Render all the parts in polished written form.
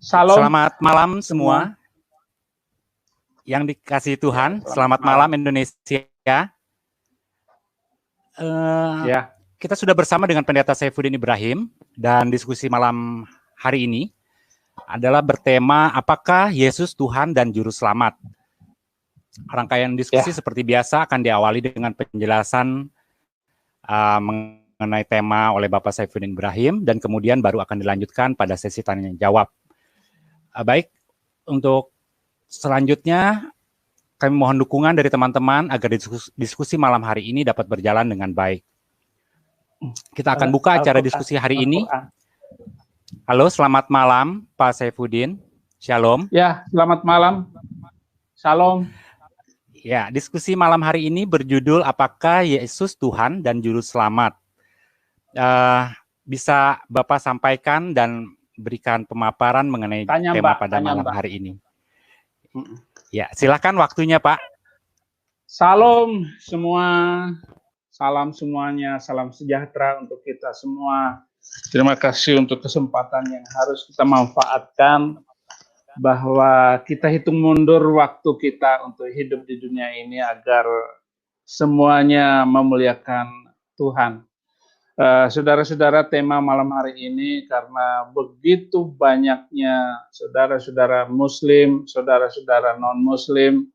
Shalom. Selamat malam semua yang dikasihi Tuhan. Selamat malam Indonesia. Kita sudah bersama dengan Pendeta Saifuddin Ibrahim dan diskusi malam hari ini adalah bertema apakah Yesus Tuhan dan Juru Selamat. Rangkaian diskusi seperti biasa akan diawali dengan penjelasan mengenai tema oleh Bapak Saifuddin Ibrahim dan kemudian baru akan dilanjutkan pada sesi tanya jawab. Baik, untuk selanjutnya kami mohon dukungan dari teman-teman agar diskusi malam hari ini dapat berjalan dengan baik. Kita akan buka acara diskusi hari ini. Halo, selamat malam Pak Saifuddin. Shalom. Ya, selamat malam. Shalom. Ya, diskusi malam hari ini berjudul apakah Yesus Tuhan dan Juru Selamat. Bisa Bapak sampaikan dan berikan pemaparan mengenai tema pada malam hari ini. Ya, silakan waktunya Pak. Salam semua, salam semuanya, salam sejahtera untuk kita semua. Terima kasih untuk kesempatan yang harus kita manfaatkan bahwa kita hitung mundur waktu kita untuk hidup di dunia ini agar semuanya memuliakan Tuhan. Saudara-saudara, tema malam hari ini karena begitu banyaknya saudara-saudara Muslim, saudara-saudara non-Muslim,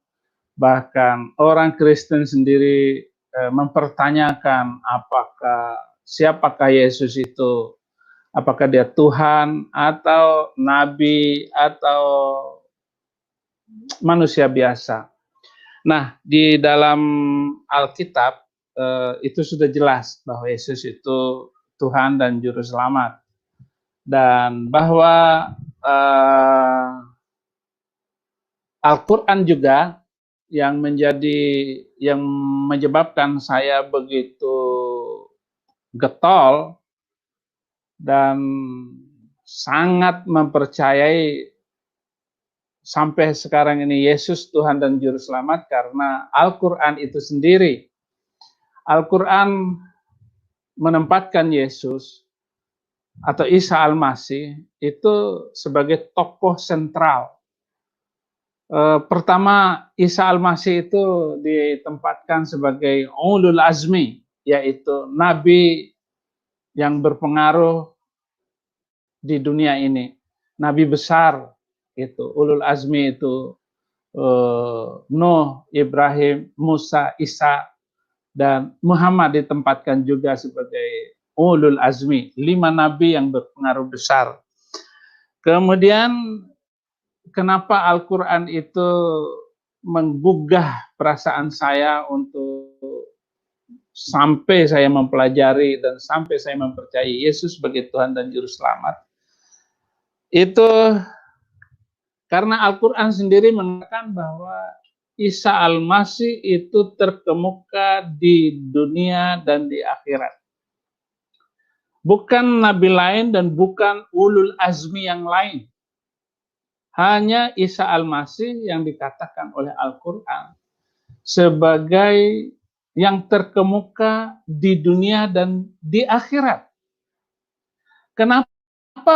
bahkan orang Kristen sendiri mempertanyakan siapakah Yesus itu, apakah dia Tuhan atau Nabi atau manusia biasa. Nah, di dalam Alkitab itu sudah jelas bahwa Yesus itu Tuhan dan Juru Selamat, dan bahwa Al-Quran juga yang menyebabkan saya begitu getol dan sangat mempercayai sampai sekarang ini Yesus Tuhan dan Juru Selamat karena Al-Quran itu sendiri. Al-Quran menempatkan Yesus atau Isa Al-Masih itu sebagai tokoh sentral. Pertama, Isa Al-Masih itu ditempatkan sebagai Ulul Azmi, yaitu Nabi yang berpengaruh di dunia ini. Nabi besar itu, Ulul Azmi itu Nuh, Ibrahim, Musa, Isa, dan Muhammad ditempatkan juga sebagai Ulul Azmi, 5 nabi yang berpengaruh besar. Kemudian kenapa Al-Quran itu menggugah perasaan saya untuk sampai saya mempelajari dan sampai saya mempercayai Yesus sebagai Tuhan dan Juru Selamat? Itu karena Al-Quran sendiri mengatakan bahwa Isa Al-Masih itu terkemuka di dunia dan di akhirat. Bukan nabi lain dan bukan ulul azmi yang lain. Hanya Isa Al-Masih yang dikatakan oleh Al-Quran sebagai yang terkemuka di dunia dan di akhirat. Kenapa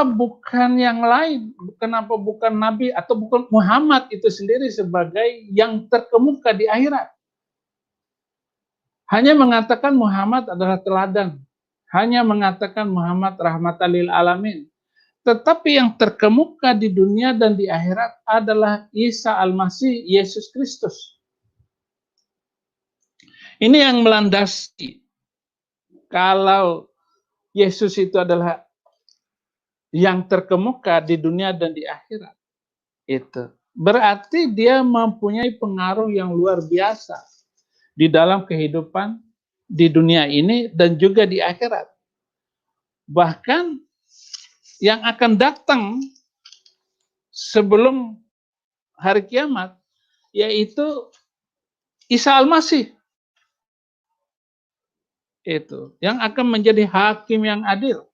bukan yang lain? Kenapa bukan Nabi atau bukan Muhammad itu sendiri sebagai yang terkemuka di akhirat? Hanya mengatakan Muhammad adalah teladan. Hanya mengatakan Muhammad rahmatan lil alamin. Tetapi yang terkemuka di dunia dan di akhirat adalah Isa Al-Masih, Yesus Kristus. Ini yang melandasi kalau Yesus itu adalah yang terkemuka di dunia dan di akhirat. Itu berarti dia mempunyai pengaruh yang luar biasa di dalam kehidupan di dunia ini dan juga di akhirat. Bahkan yang akan datang sebelum hari kiamat, yaitu Isa Al-Masih. Itu yang akan menjadi hakim yang adil.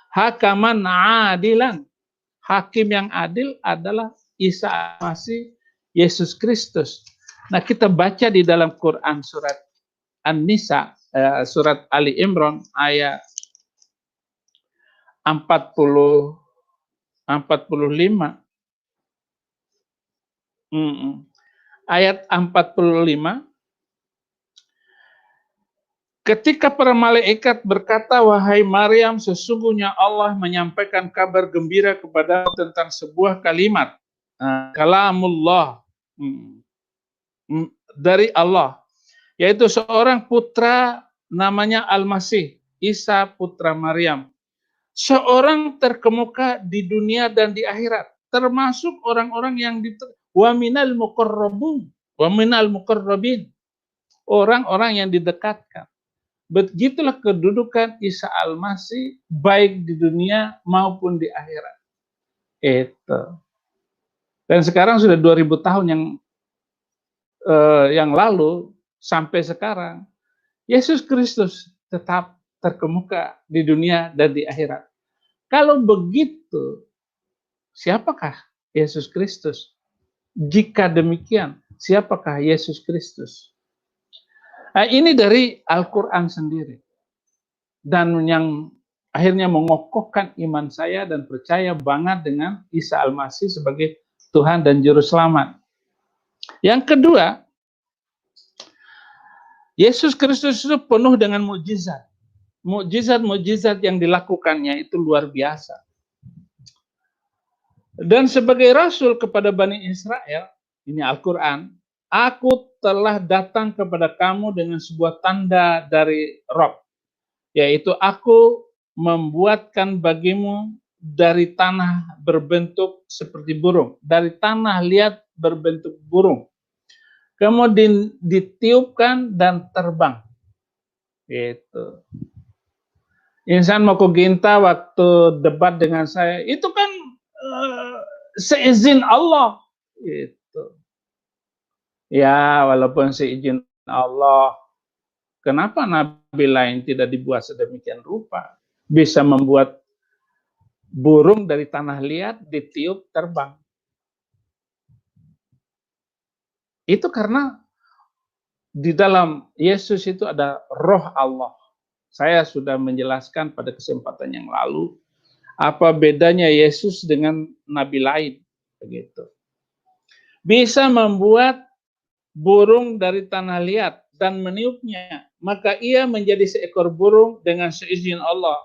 Hakaman adilan. Hakim yang adil adalah Isa Al-Masih, Yesus Kristus. Nah, kita baca di dalam Quran surat An-Nisa, surat Ali Imran ayat 44 45. Ayat 45. Ketika para malaikat berkata, "Wahai Maryam, sesungguhnya Allah menyampaikan kabar gembira kepadamu tentang sebuah kalimat, kalamullah, dari Allah, yaitu seorang putra namanya Al-Masih, Isa putra Maryam. Seorang terkemuka di dunia dan di akhirat, termasuk orang-orang yang wa minal muqarrabin, orang-orang yang didekatkan." Begitulah kedudukan Isa Al-Masih baik di dunia maupun di akhirat. Itu. Dan sekarang sudah 2000 tahun yang lalu sampai sekarang, Yesus Kristus tetap terkemuka di dunia dan di akhirat. Kalau begitu, siapakah Yesus Kristus? Jika demikian, siapakah Yesus Kristus? Nah, ini dari Al-Quran sendiri. Dan yang akhirnya mengokohkan iman saya dan percaya banget dengan Isa Al-Masih sebagai Tuhan dan Juru Selamat. Yang kedua, Yesus Kristus itu penuh dengan mukjizat. Mukjizat-mukjizat yang dilakukannya itu luar biasa. Dan sebagai Rasul kepada Bani Israel, ini Al-Quran, aku telah datang kepada kamu dengan sebuah tanda dari Rob, yaitu aku membuatkan bagimu dari tanah berbentuk seperti burung, dari tanah liat berbentuk burung, kemudian ditiupkan dan terbang. Gitu. Insan Moko Ginta waktu debat dengan saya, itu kan seizin Allah. Gitu. Ya, walaupun seizin Allah, kenapa nabi lain tidak dibuat sedemikian rupa? Bisa membuat burung dari tanah liat ditiup terbang. Itu karena di dalam Yesus itu ada roh Allah. Saya sudah menjelaskan pada kesempatan yang lalu apa bedanya Yesus dengan nabi lain, begitu. Bisa membuat burung dari tanah liat dan meniupnya, maka ia menjadi seekor burung dengan seizin Allah.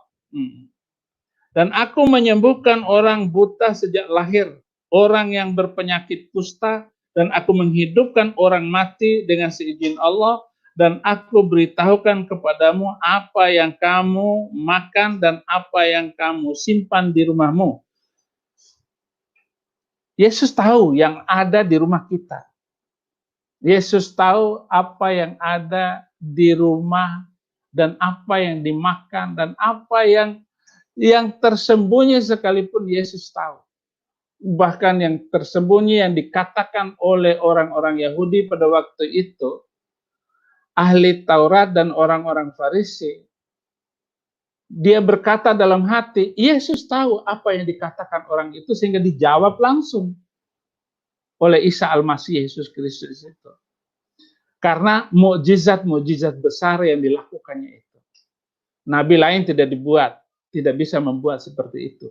Dan aku menyembuhkan orang buta sejak lahir, orang yang berpenyakit kusta, dan aku menghidupkan orang mati dengan seizin Allah, dan aku beritahukan kepadamu apa yang kamu makan dan apa yang kamu simpan di rumahmu. Yesus tahu yang ada di rumah kita. Yesus tahu apa yang ada di rumah dan apa yang dimakan dan apa yang tersembunyi sekalipun Yesus tahu. Bahkan yang tersembunyi yang dikatakan oleh orang-orang Yahudi pada waktu itu, ahli Taurat dan orang-orang Farisi, dia berkata dalam hati, Yesus tahu apa yang dikatakan orang itu sehingga dijawab langsung oleh Isa Al-Masih Yesus Kristus itu. Karena mukjizat-mukjizat besar yang dilakukannya itu. Nabi lain tidak bisa membuat seperti itu.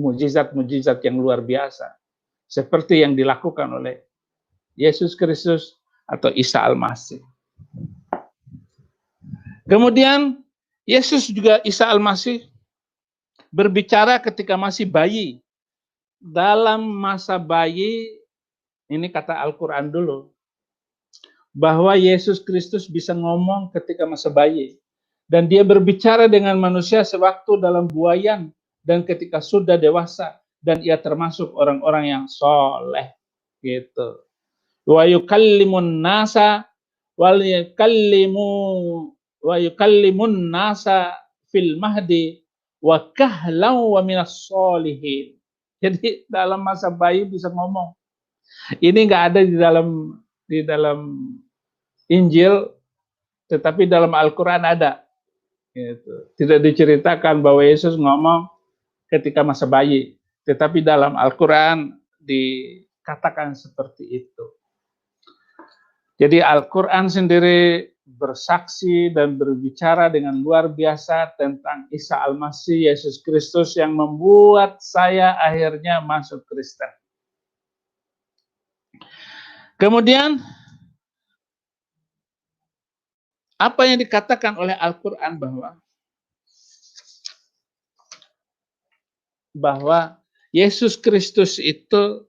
Mukjizat-mukjizat yang luar biasa. Seperti yang dilakukan oleh Yesus Kristus atau Isa Al-Masih. Kemudian Yesus juga Isa Al-Masih berbicara ketika masih bayi. Dalam masa bayi, ini kata Al-Quran dulu, bahwa Yesus Kristus bisa ngomong ketika masa bayi. Dan dia berbicara dengan manusia sewaktu dalam buayan dan ketika sudah dewasa. Dan ia termasuk orang-orang yang soleh. Gitu. Wa yukallimun nasa wa yukallimun nasa fil mahdi wa kahlan wa minas solihin. Jadi dalam masa bayi bisa ngomong. Ini nggak ada di dalam Injil, tetapi dalam Al-Quran ada. Gitu. Tidak diceritakan bahwa Yesus ngomong ketika masa bayi, tetapi dalam Al-Quran dikatakan seperti itu. Jadi Al-Quran sendiri bersaksi dan berbicara dengan luar biasa tentang Isa Al-Masih, Yesus Kristus yang membuat saya akhirnya masuk Kristen. Kemudian, apa yang dikatakan oleh Al-Quran bahwa Yesus Kristus itu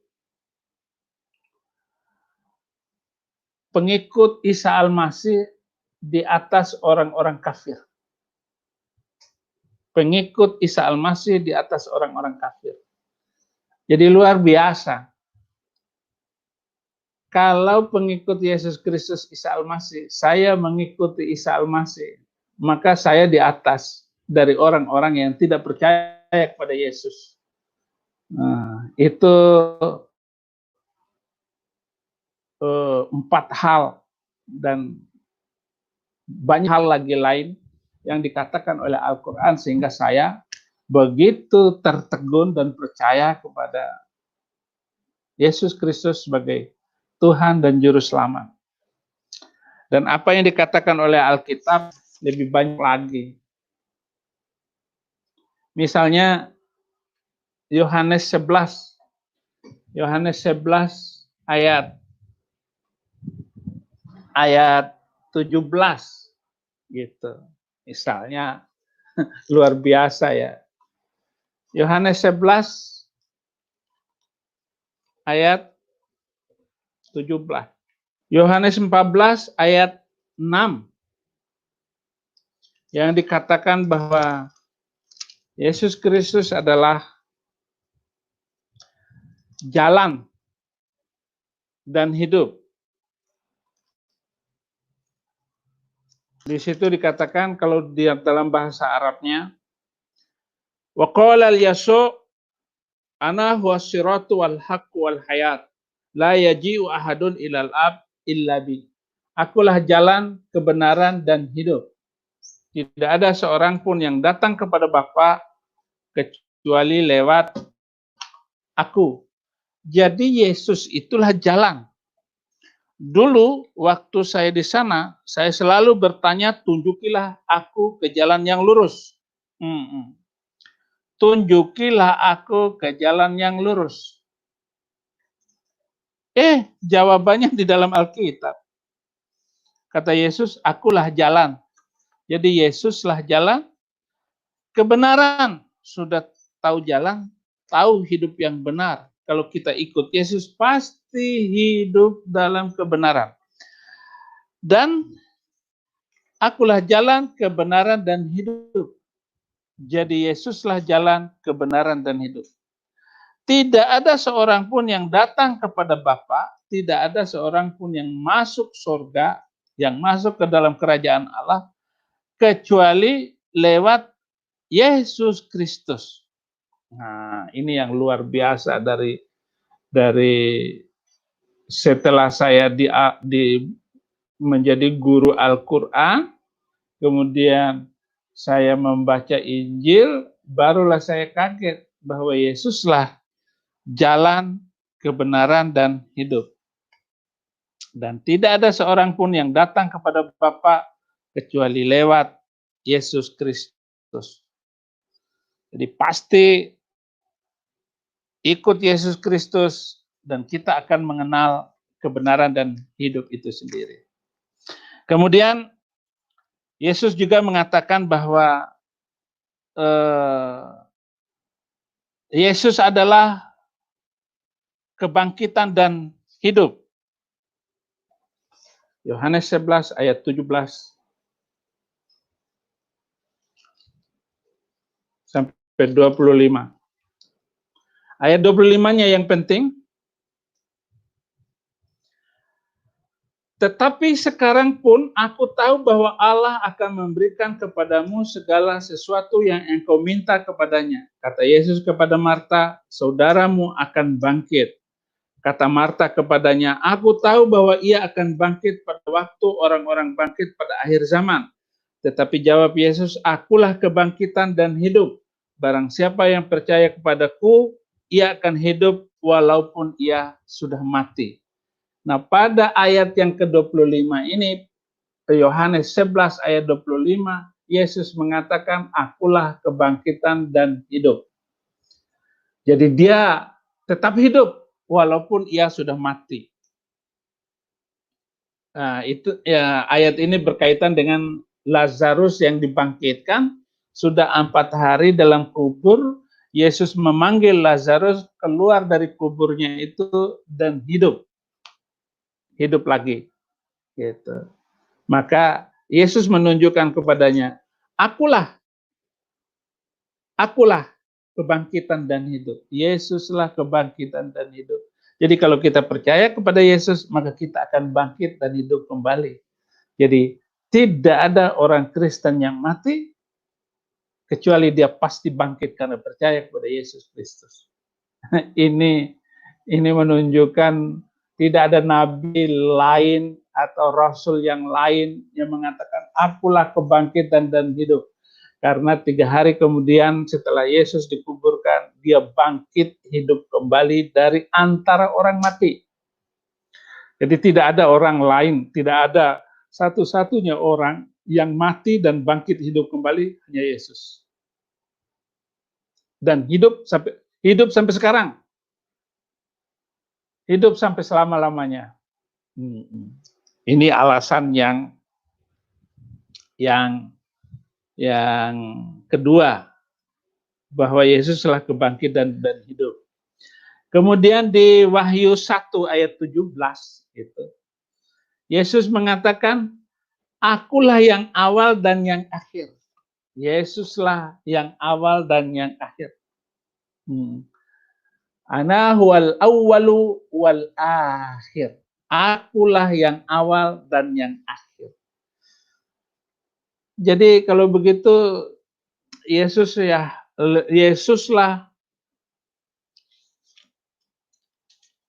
pengikut Isa Al-Masih di atas orang-orang kafir. Pengikut Isa Al-Masih di atas orang-orang kafir. Jadi luar biasa. Kalau pengikut Yesus Kristus Isa Al-Masih, saya mengikuti Isa Al-Masih, maka saya di atas dari orang-orang yang tidak percaya kepada Yesus. Nah, itu 4 hal dan banyak hal lagi lain yang dikatakan oleh Al-Quran sehingga saya begitu tertegun dan percaya kepada Yesus Kristus sebagai Tuhan dan Juru Selamat. Dan apa yang dikatakan oleh Alkitab lebih banyak lagi. Misalnya Yohanes 11 ayat 17 gitu. Misalnya luar biasa ya. Yohanes 11 ayat 17. Yohanes 14 ayat 6. Yang dikatakan bahwa Yesus Kristus adalah jalan dan hidup. Di situ dikatakan kalau di dalam bahasa Arabnya, wa qala al-yasu ana huwas siratu wal haqq wal hayat la yaji'u ahadun ilal ab illa bi. Akulah jalan, kebenaran dan hidup. Tidak ada seorang pun yang datang kepada Bapa kecuali lewat aku. Jadi Yesus itulah jalan. Dulu waktu saya di sana, saya selalu bertanya, tunjukilah aku ke jalan yang lurus. Tunjukilah aku ke jalan yang lurus. Jawabannya di dalam Alkitab. Kata Yesus, akulah jalan. Jadi Yesuslah jalan, kebenaran. Sudah tahu jalan, tahu hidup yang benar. Kalau kita ikut Yesus, pasti hidup dalam kebenaran. Dan akulah jalan, kebenaran, dan hidup. Jadi Yesuslah jalan, kebenaran, dan hidup. Tidak ada seorang pun yang datang kepada Bapa, tidak ada seorang pun yang masuk surga, yang masuk ke dalam kerajaan Allah, kecuali lewat Yesus Kristus. Nah, ini yang luar biasa dari setelah saya menjadi guru Al-Quran, kemudian saya membaca Injil, barulah saya kaget bahwa Yesuslah jalan, kebenaran, dan hidup. Dan tidak ada seorang pun yang datang kepada Bapa kecuali lewat Yesus Kristus. Jadi pasti ikut Yesus Kristus dan kita akan mengenal kebenaran dan hidup itu sendiri. Kemudian Yesus juga mengatakan bahwa Yesus adalah kebangkitan dan hidup. Yohanes 11 ayat 17 sampai 25. Ayat 25-nya yang penting. Tetapi sekarang pun aku tahu bahwa Allah akan memberikan kepadamu segala sesuatu yang engkau minta kepadanya. Kata Yesus kepada Marta, saudaramu akan bangkit. Kata Marta kepadanya, aku tahu bahwa ia akan bangkit pada waktu orang-orang bangkit pada akhir zaman. Tetapi jawab Yesus, akulah kebangkitan dan hidup. Barang siapa yang percaya kepadaku, ia akan hidup walaupun ia sudah mati. Nah, pada ayat yang ke-25 ini, Yohanes 11 ayat 25, Yesus mengatakan, akulah kebangkitan dan hidup. Jadi dia tetap hidup walaupun ia sudah mati. Nah, itu ya, ayat ini berkaitan dengan Lazarus yang dibangkitkan, sudah 4 hari dalam kubur. Yesus memanggil Lazarus keluar dari kuburnya itu dan hidup lagi, gitu. Maka Yesus menunjukkan kepadanya, akulah kebangkitan dan hidup. Yesuslah kebangkitan dan hidup. Jadi kalau kita percaya kepada Yesus, maka kita akan bangkit dan hidup kembali. Jadi tidak ada orang Kristen yang mati, kecuali dia pasti bangkit karena percaya kepada Yesus Kristus. Ini menunjukkan tidak ada nabi lain atau rasul yang lain yang mengatakan akulah kebangkitan dan hidup. Karena 3 hari kemudian setelah Yesus dikuburkan, dia bangkit hidup kembali dari antara orang mati. Jadi tidak ada orang lain, tidak ada satu-satunya orang yang mati dan bangkit hidup kembali, hanya Yesus. Dan hidup sampai sekarang. Hidup sampai selama-lamanya. Ini alasan yang kedua, bahwa Yesus telah kebangkitan dan hidup. Kemudian di Wahyu 1 ayat 17 itu, Yesus mengatakan, akulah yang awal dan yang akhir. Yesuslah yang awal dan yang akhir. Ana huwal awwalu wal akhir. Akulah yang awal dan yang akhir. Jadi kalau begitu Yesuslah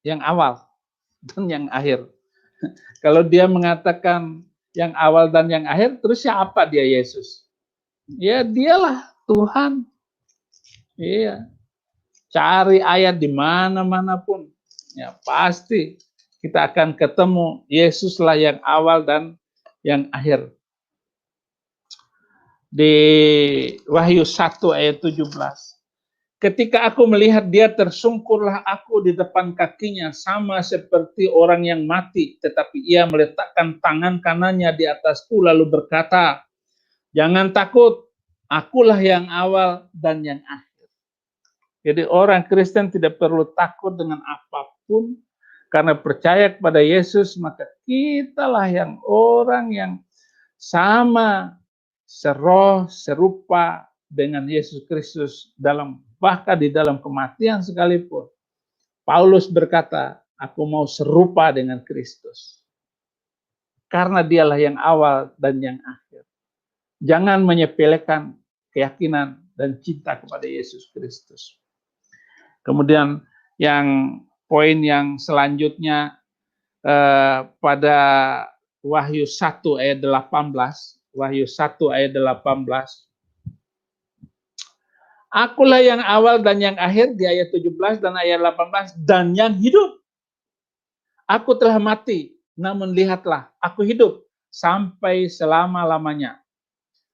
yang awal dan yang akhir. Kalau dia mengatakan yang awal dan yang akhir, terus siapa dia Yesus? Ya dialah Tuhan. Iya. Cari ayat di mana-mana pun, ya pasti kita akan ketemu Yesuslah yang awal dan yang akhir. Di Wahyu 1 ayat 17. Ketika aku melihat dia, tersungkurlah aku di depan kakinya, sama seperti orang yang mati. Tetapi ia meletakkan tangan kanannya di atasku, lalu berkata, jangan takut, akulah yang awal dan yang akhir. Jadi orang Kristen tidak perlu takut dengan apapun, karena percaya kepada Yesus, maka kitalah yang orang yang sama, seroh, serupa dengan Yesus Kristus, bahkan di dalam kematian sekalipun. Paulus berkata, aku mau serupa dengan Kristus. Karena dialah yang awal dan yang akhir. Jangan menyepelekan keyakinan dan cinta kepada Yesus Kristus. Kemudian yang poin yang selanjutnya pada Wahyu 1 ayat 18, Wahyu 1 ayat 18. Akulah yang awal dan yang akhir di ayat 17 dan ayat 18, dan yang hidup. Aku telah mati, namun lihatlah, aku hidup sampai selama-lamanya.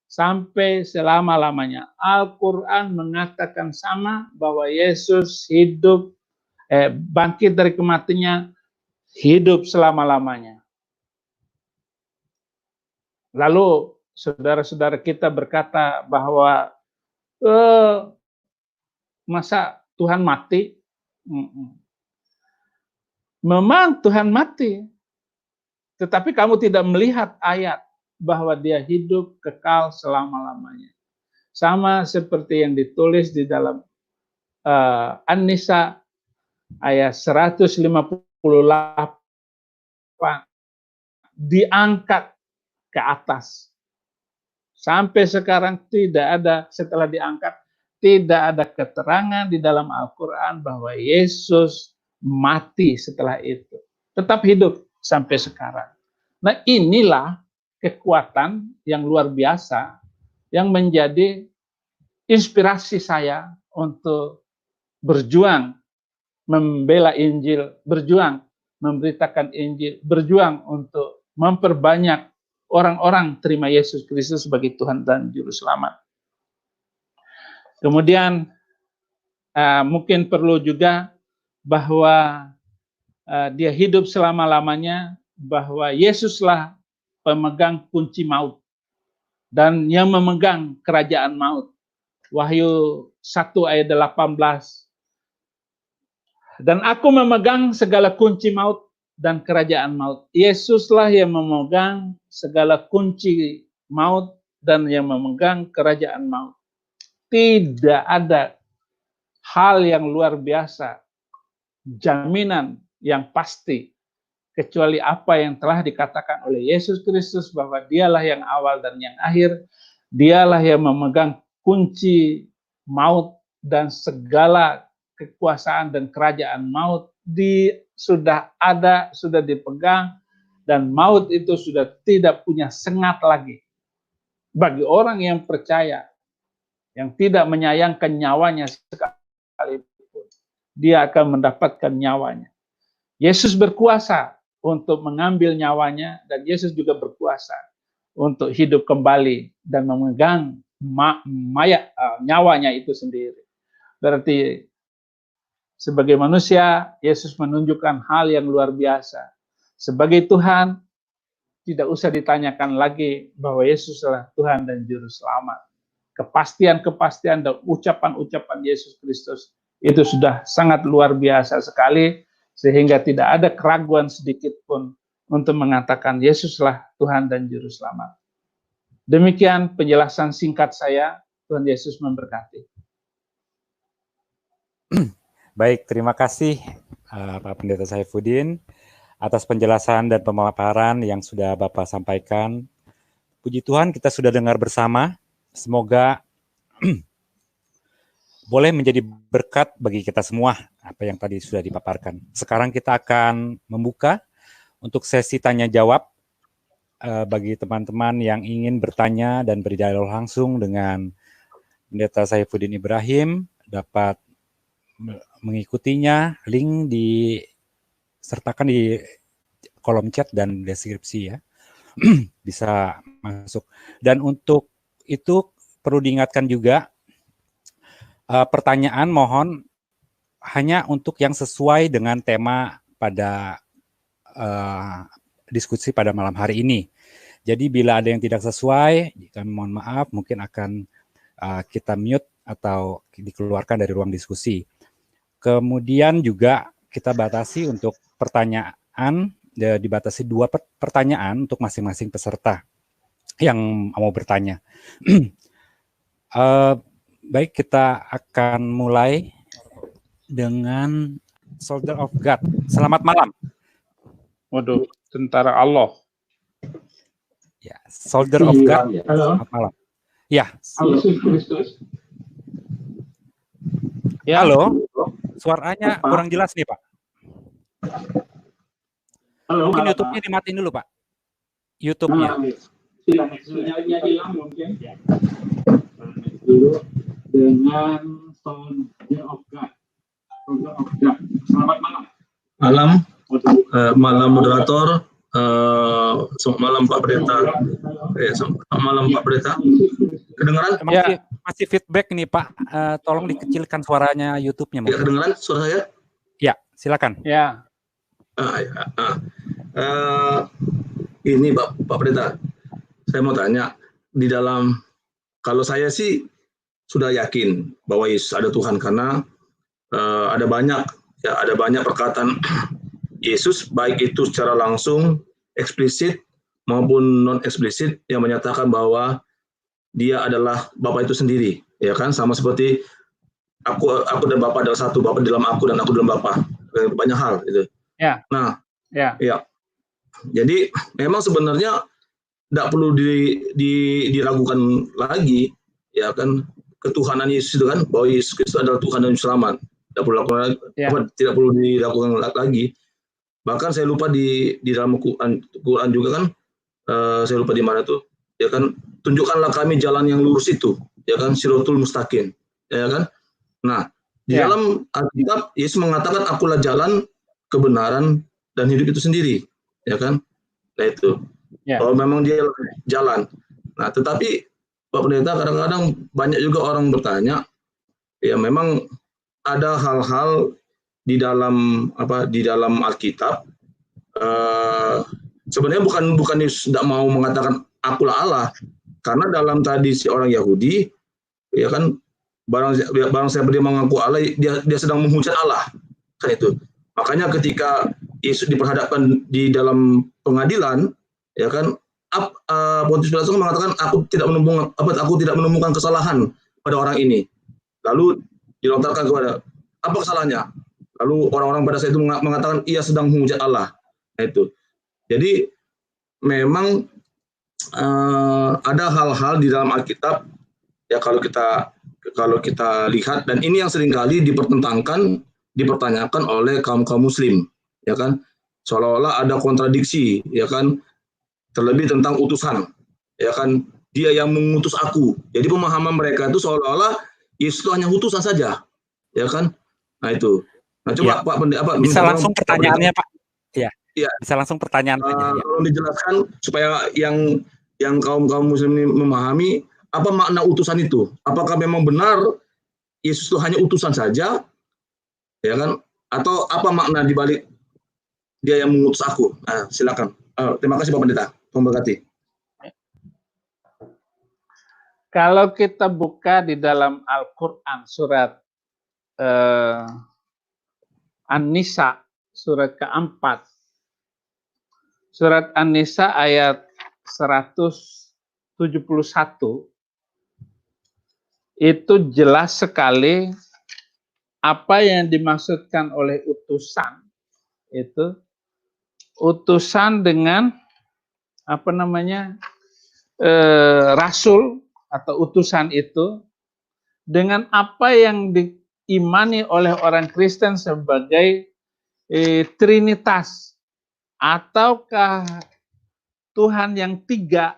Sampai selama-lamanya. Al-Quran mengatakan sama, bahwa Yesus hidup, bangkit dari kematiannya, hidup selama-lamanya. Lalu saudara-saudara kita berkata bahwa masa Tuhan mati? Memang Tuhan mati, tetapi kamu tidak melihat ayat bahwa dia hidup kekal selama-lamanya. Sama seperti yang ditulis di dalam An-Nisa ayat 158, diangkat ke atas. Sampai sekarang tidak ada, setelah diangkat, tidak ada keterangan di dalam Al-Quran bahwa Yesus mati setelah itu. Tetap hidup sampai sekarang. Nah, inilah kekuatan yang luar biasa yang menjadi inspirasi saya untuk berjuang membela Injil, berjuang memberitakan Injil, berjuang untuk memperbanyak orang-orang terima Yesus Kristus sebagai Tuhan dan Juru Selamat. Kemudian mungkin perlu juga bahwa dia hidup selama-lamanya, bahwa Yesuslah pemegang kunci maut dan yang memegang kerajaan maut. Wahyu 1 ayat 18. Dan aku memegang segala kunci maut dan kerajaan maut. Yesuslah yang memegang segala kunci maut dan yang memegang kerajaan maut. Tidak ada hal yang luar biasa, jaminan yang pasti, kecuali apa yang telah dikatakan oleh Yesus Kristus bahwa dialah yang awal dan yang akhir, dialah yang memegang kunci maut dan segala kekuasaan dan kerajaan maut sudah ada, sudah dipegang, dan maut itu sudah tidak punya sengat lagi. Bagi orang yang percaya, yang tidak menyayangkan nyawanya sekalipun, dia akan mendapatkan nyawanya. Yesus berkuasa untuk mengambil nyawanya, dan Yesus juga berkuasa untuk hidup kembali dan memegang nyawanya itu sendiri. Berarti sebagai manusia, Yesus menunjukkan hal yang luar biasa. Sebagai Tuhan, tidak usah ditanyakan lagi bahwa Yesus adalah Tuhan dan Juru Selamat. Kepastian-kepastian dan ucapan-ucapan Yesus Kristus itu sudah sangat luar biasa sekali, sehingga tidak ada keraguan sedikit pun untuk mengatakan Yesuslah Tuhan dan Juru Selamat. Demikian penjelasan singkat saya. Tuhan Yesus memberkati. Baik, terima kasih Pak Pendeta Saifuddin atas penjelasan dan pemaparan yang sudah Bapak sampaikan. Puji Tuhan, kita sudah dengar bersama. Semoga boleh menjadi berkat bagi kita semua apa yang tadi sudah dipaparkan. Sekarang kita akan membuka untuk sesi tanya jawab bagi teman-teman yang ingin bertanya dan berdialog langsung dengan Pendeta Saifuddin Ibrahim. Dapat mengikutinya, link disertakan di kolom chat dan deskripsi ya. Bisa masuk. Dan untuk itu perlu diingatkan juga, pertanyaan mohon hanya untuk yang sesuai dengan tema pada diskusi pada malam hari ini. Jadi bila ada yang tidak sesuai, kami mohon maaf, mungkin akan kita mute atau dikeluarkan dari ruang diskusi. Kemudian juga kita batasi untuk pertanyaan, dibatasi 2 pertanyaan untuk masing-masing peserta yang mau bertanya. Baik, kita akan mulai dengan Soldier of God. Selamat malam. Waduh, tentara Allah. Ya, Soldier of God. Selamat malam. Ya. Ya. Halo. Suaranya kurang jelas nih, Pak. Halo, mungkin YouTube-nya dimatiin dulu, Pak. YouTube-nya. Sinyalnya hilang mungkin. Dulu dengan Soldier of God. Soldier of God. Selamat malam. Malam moderator, selamat malam Pak Pendeta. Selamat malam Pak Pendeta. Kedengaran? Masih feedback nih Pak. Tolong dikecilkan suaranya YouTube-nya. Ya, kedengaran suara saya? Ya, silakan. Ya. Ini Pak Pendeta, saya mau tanya, di dalam, kalau saya sih sudah yakin bahwa Yesus ada Tuhan, karena ada banyak perkataan Yesus, baik itu secara langsung, eksplisit maupun non eksplisit, yang menyatakan bahwa Dia adalah Bapa itu sendiri, ya kan? Sama seperti aku dan Bapa adalah satu, Bapa dalam aku dan aku dalam Bapa. Banyak hal itu. Ya. Nah, ya. Jadi memang sebenarnya tidak perlu diragukan lagi, ya kan? Ketuhanan Yesus itu kan, bahwa Yesus Kristus adalah Tuhan dan Selamat. Tidak perlu diragukan lagi. Bahkan saya lupa di dalam Quran juga kan, saya lupa di mana tuh, ya kan, tunjukkanlah kami jalan yang lurus itu, ya kan, Shiratul Mustaqim, ya kan. Nah, di dalam Alkitab Yesus mengatakan akulah jalan, kebenaran dan hidup itu sendiri, ya kan. Nah itu. Kalau memang dia jalan. Nah, tetapi Pak Pendeta, kadang-kadang banyak juga orang bertanya, ya memang ada hal-hal di dalam Alkitab, sebenarnya bukan tidak mau mengatakan akulah Allah, karena dalam tradisi orang Yahudi, ya kan, barang siapa dia mengaku Allah, dia sedang menghujat Allah, kan itu. Makanya ketika Yesus diperhadapkan di dalam pengadilan, ya kan, Pontius Pilatus mengatakan aku tidak menemukan kesalahan pada orang ini. Lalu dilontarkan kepada apa kesalahannya? Lalu orang-orang pada saat itu mengatakan ia sedang menghujat Allah. Nah, itu. Jadi memang ada hal-hal di dalam Alkitab, ya kalau kita lihat, dan ini yang seringkali dipertanyakan oleh kaum Muslim, ya kan, seolah-olah ada kontradiksi, ya kan, terlebih tentang utusan, ya kan, dia yang mengutus aku. Jadi pemahaman mereka itu seolah-olah Yesus itu hanya utusan saja, ya kan. Nah itu. Nah coba ya. Pak Pendeta, bisa langsung pertanyaannya Pak. Iya. Ya. Bisa langsung pertanyaan aja. Ya. Tolong dijelaskan supaya yang kaum Muslim ini memahami apa makna utusan itu. Apakah memang benar Yesus itu hanya utusan saja, ya kan? Atau apa makna dibalik dia yang mengutus aku? Nah, silakan. Terima kasih Pak Pendeta. Memberkati. Kalau kita buka di dalam Al-Quran surat An-Nisa surat keempat, surat An-Nisa ayat 171, itu jelas sekali apa yang dimaksudkan oleh utusan. Itu utusan dengan rasul atau utusan itu dengan apa yang diimani oleh orang Kristen sebagai Trinitas, ataukah Tuhan yang tiga.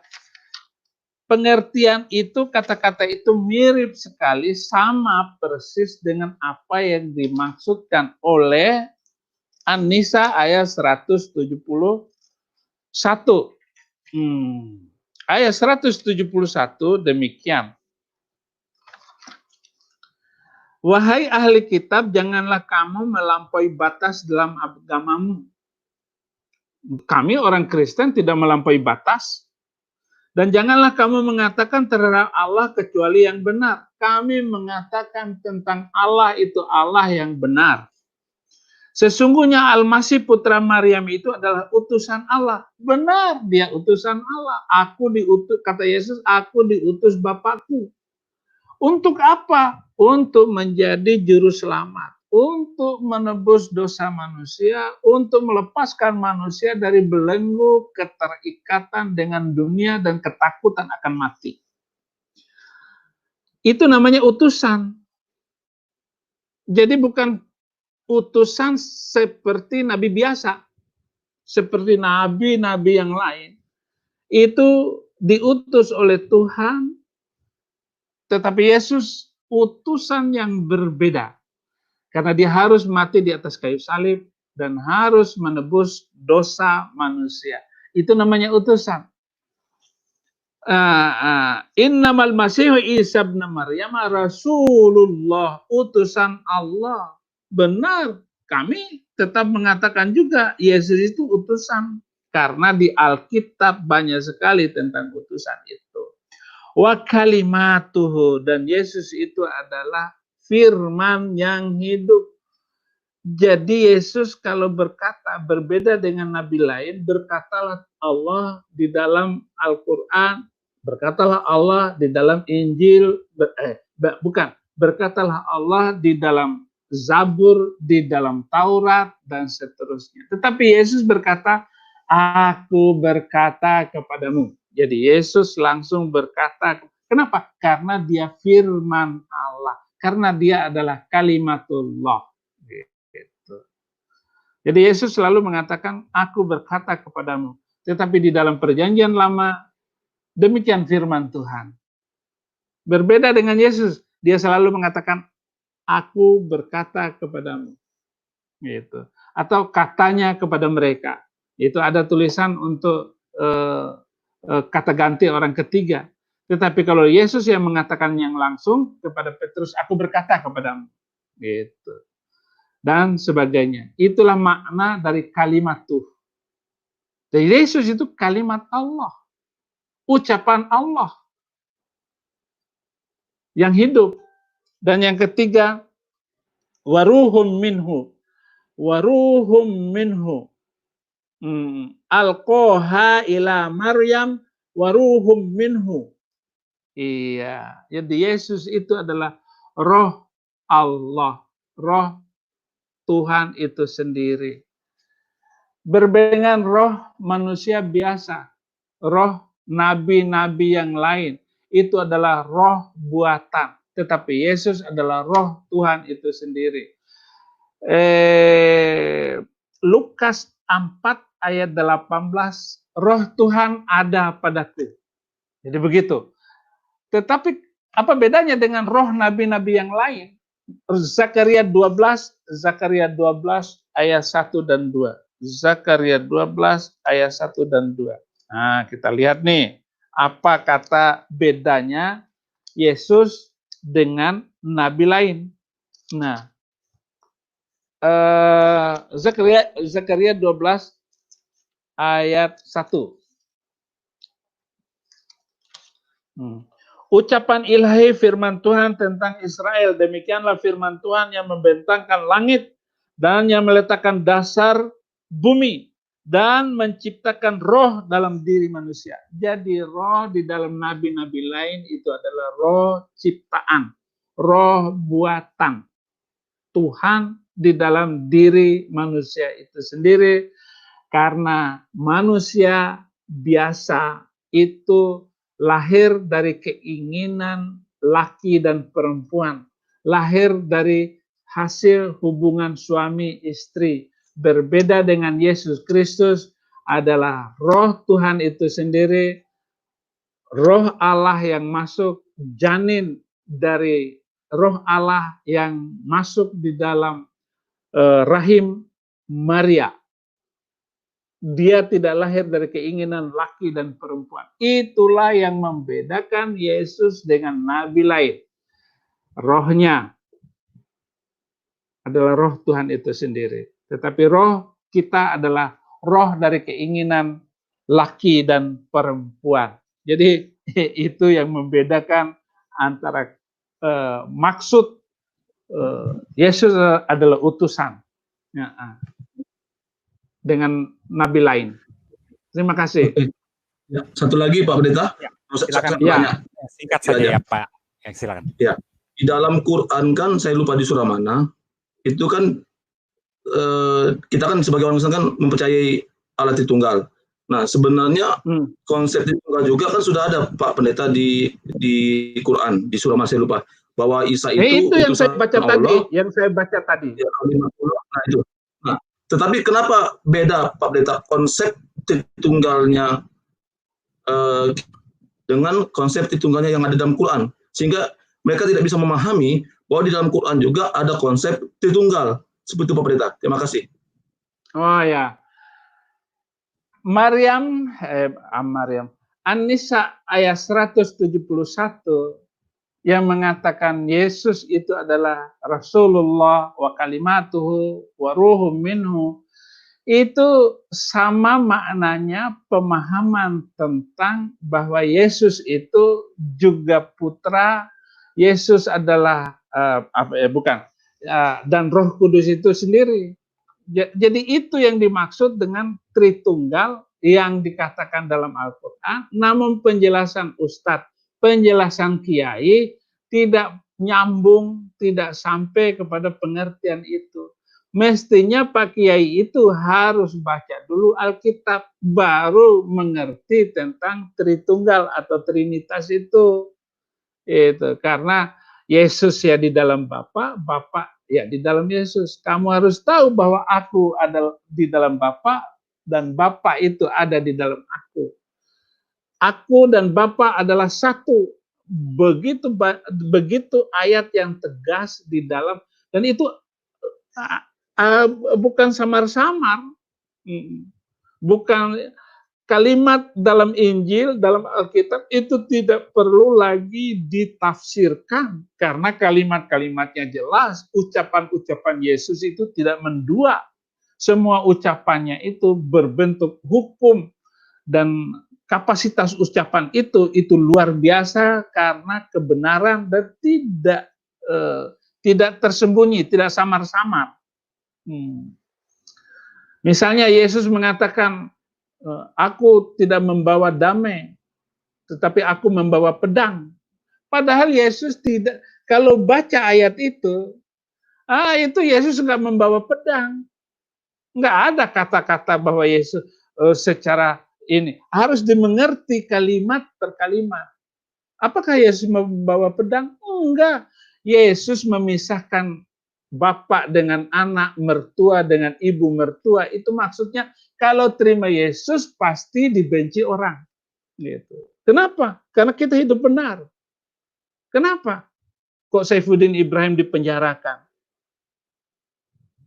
Pengertian itu, kata-kata itu mirip sekali, sama persis dengan apa yang dimaksudkan oleh An-Nisa ayat 171. Ayat 171 demikian. Wahai ahli kitab, janganlah kamu melampaui batas dalam agamamu. Kami orang Kristen tidak melampaui batas. Dan janganlah kamu mengatakan terhadap Allah kecuali yang benar. Kami mengatakan tentang Allah itu Allah yang benar. Sesungguhnya Al-Masih putra Maryam itu adalah utusan Allah. Benar, dia utusan Allah. Aku diutus, kata Yesus, aku diutus Bapakku. Untuk apa? Untuk menjadi juru selamat. Untuk menebus dosa manusia. Untuk melepaskan manusia dari belenggu keterikatan dengan dunia dan ketakutan akan mati. Itu namanya utusan. Jadi bukan utusan seperti nabi biasa, seperti nabi-nabi yang lain. Itu diutus oleh Tuhan, tetapi Yesus utusan yang berbeda. Karena dia harus mati di atas kayu salib dan harus menebus dosa manusia. Itu namanya utusan. Innamal Masihu Isa ibn Maryam Rasulullah, utusan Allah. Benar, kami tetap mengatakan juga Yesus itu utusan, karena di Alkitab banyak sekali tentang utusan itu. Wa kalimatuhu, dan Yesus itu adalah firman yang hidup. Jadi Yesus kalau berkata berbeda dengan nabi lain, berkatalah Allah di dalam Al-Quran, berkatalah Allah di dalam Injil, berkatalah Allah di dalam Zabur, di dalam Taurat, dan seterusnya. Tetapi Yesus berkata, aku berkata kepadamu. Jadi Yesus langsung berkata, kenapa? Karena dia firman Allah. Karena dia adalah kalimatullah. Gitu. Jadi Yesus selalu mengatakan, aku berkata kepadamu. Tetapi di dalam perjanjian lama, demikian firman Tuhan. Berbeda dengan Yesus, dia selalu mengatakan, aku berkata kepadamu, gitu. Atau katanya kepada mereka. Itu ada tulisan untuk kata ganti orang ketiga. Tetapi kalau Yesus yang mengatakan yang langsung kepada Petrus, aku berkata kepadamu, gitu, dan sebagainya. Itulah makna dari kalimat Tuhan. Jadi Yesus itu kalimat Allah, ucapan Allah yang hidup. Dan yang ketiga, waruhum minhu, waruhum minhu, alqoha ila Maryam, waruhum minhu. Iya, jadi Yesus itu adalah roh Allah, roh Tuhan itu sendiri. Berbeda dengan roh manusia biasa, roh nabi-nabi yang lain, itu adalah roh buatan. Tetapi Yesus adalah roh Tuhan itu sendiri. Lukas 4 ayat 18, roh Tuhan ada padaku. Jadi begitu. Tetapi apa bedanya dengan roh nabi-nabi yang lain? Zakaria 12 ayat 1 dan 2. Zakaria 12 ayat 1 dan 2. Nah, kita lihat nih, apa kata bedanya Yesus dengan nabi lain. Nah, Zakaria 12 ayat 1. Ucapan ilahi firman Tuhan tentang Israel. Demikianlah firman Tuhan yang membentangkan langit dan yang meletakkan dasar bumi dan menciptakan roh dalam diri manusia. Jadi roh di dalam nabi-nabi lain itu adalah roh ciptaan, roh buatan. Tuhan di dalam diri manusia itu sendiri, karena manusia biasa itu lahir dari keinginan laki dan perempuan, lahir dari hasil hubungan suami istri. Berbeda dengan Yesus Kristus adalah roh Tuhan itu sendiri, roh Allah yang masuk, janin dari roh Allah yang masuk di dalam rahim Maria. Dia tidak lahir dari keinginan laki dan perempuan. Itulah yang membedakan Yesus dengan nabi lain. Rohnya adalah roh Tuhan itu sendiri. Tetapi roh kita adalah roh dari keinginan laki dan perempuan. Jadi itu yang membedakan antara maksud Yesus adalah utusan. Dengan nabi lain. Terima kasih. Ya, satu lagi Pak Pendeta. Ya, silakan. Ya, singkat saja ya Pak. Ya, silakan. Ya, di dalam Quran kan, saya lupa di surah mana, itu kan kita kan sebagai orang Muslim kan mempercayai Allah Tritunggal. Nah, sebenarnya konsep Tritunggal juga kan sudah ada Pak Pendeta di Quran, di surah mana saya lupa, bahwa Isa itu yang saya baca Allah, tadi, yang saya baca tadi. Ya, nah itu. Nah, tetapi kenapa beda Pak Pendeta konsep Tritunggalnya dengan konsep Tritunggalnya yang ada dalam Quran, sehingga mereka tidak bisa memahami bahwa di dalam Quran juga ada konsep Tritunggal. Seperti itu Pak Pendeta. Terima kasih. Oh ya. Maryam An-Nisa ayat 171 yang mengatakan Yesus itu adalah Rasulullah wa kalimatuhu wa ruhum minhu, itu sama maknanya pemahaman tentang bahwa Yesus itu juga putra, Yesus adalah dan Roh Kudus itu sendiri. Jadi itu yang dimaksud dengan Tritunggal yang dikatakan dalam Al-Quran, namun penjelasan Ustadz, penjelasan Kiai tidak nyambung, tidak sampai kepada pengertian itu. Mestinya Pak Kiai itu harus baca dulu Alkitab, baru mengerti tentang Tritunggal atau Trinitas itu. Karena Yesus ya di dalam Bapa, Bapa ya di dalam Yesus. Kamu harus tahu bahwa aku ada di dalam Bapa dan Bapa itu ada di dalam aku. Aku dan Bapa adalah satu. Begitu ayat yang tegas di dalam, dan itu bukan samar-samar. Bukan kalimat dalam Injil, dalam Alkitab itu tidak perlu lagi ditafsirkan karena kalimat-kalimatnya jelas, ucapan-ucapan Yesus itu tidak mendua. Semua ucapannya itu berbentuk hukum dan kapasitas ucapan itu luar biasa karena kebenaran dan tidak tersembunyi, tidak samar-samar. Misalnya Yesus mengatakan, aku tidak membawa damai, tetapi aku membawa pedang. Padahal Yesus tidak, kalau baca ayat itu Yesus nggak membawa pedang. Nggak ada kata-kata bahwa Yesus secara ini. Harus dimengerti kalimat per kalimat. Apakah Yesus membawa pedang? Enggak. Yesus memisahkan bapak dengan anak, mertua dengan ibu mertua. Itu maksudnya kalau terima Yesus pasti dibenci orang. Gitu. Kenapa? Karena kita hidup benar. Kenapa? Kok Saifuddin Ibrahim dipenjarakan?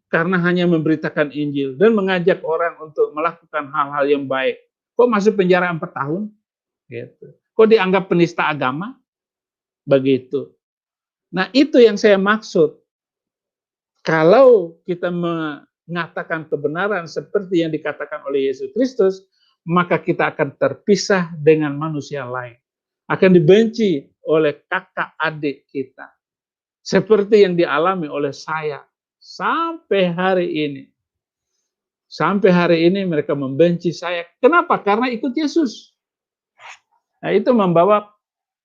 Karena hanya memberitakan Injil dan mengajak orang untuk melakukan hal-hal yang baik. Kok masuk penjara 4 tahun? Gitu. Kok dianggap penista agama? Begitu. Nah, itu yang saya maksud. Kalau kita mengatakan kebenaran seperti yang dikatakan oleh Yesus Kristus, maka kita akan terpisah dengan manusia lain. Akan dibenci oleh kakak adik kita. Seperti yang dialami oleh saya sampai hari ini. Sampai hari ini mereka membenci saya. Kenapa? Karena ikut Yesus. Nah, itu membawa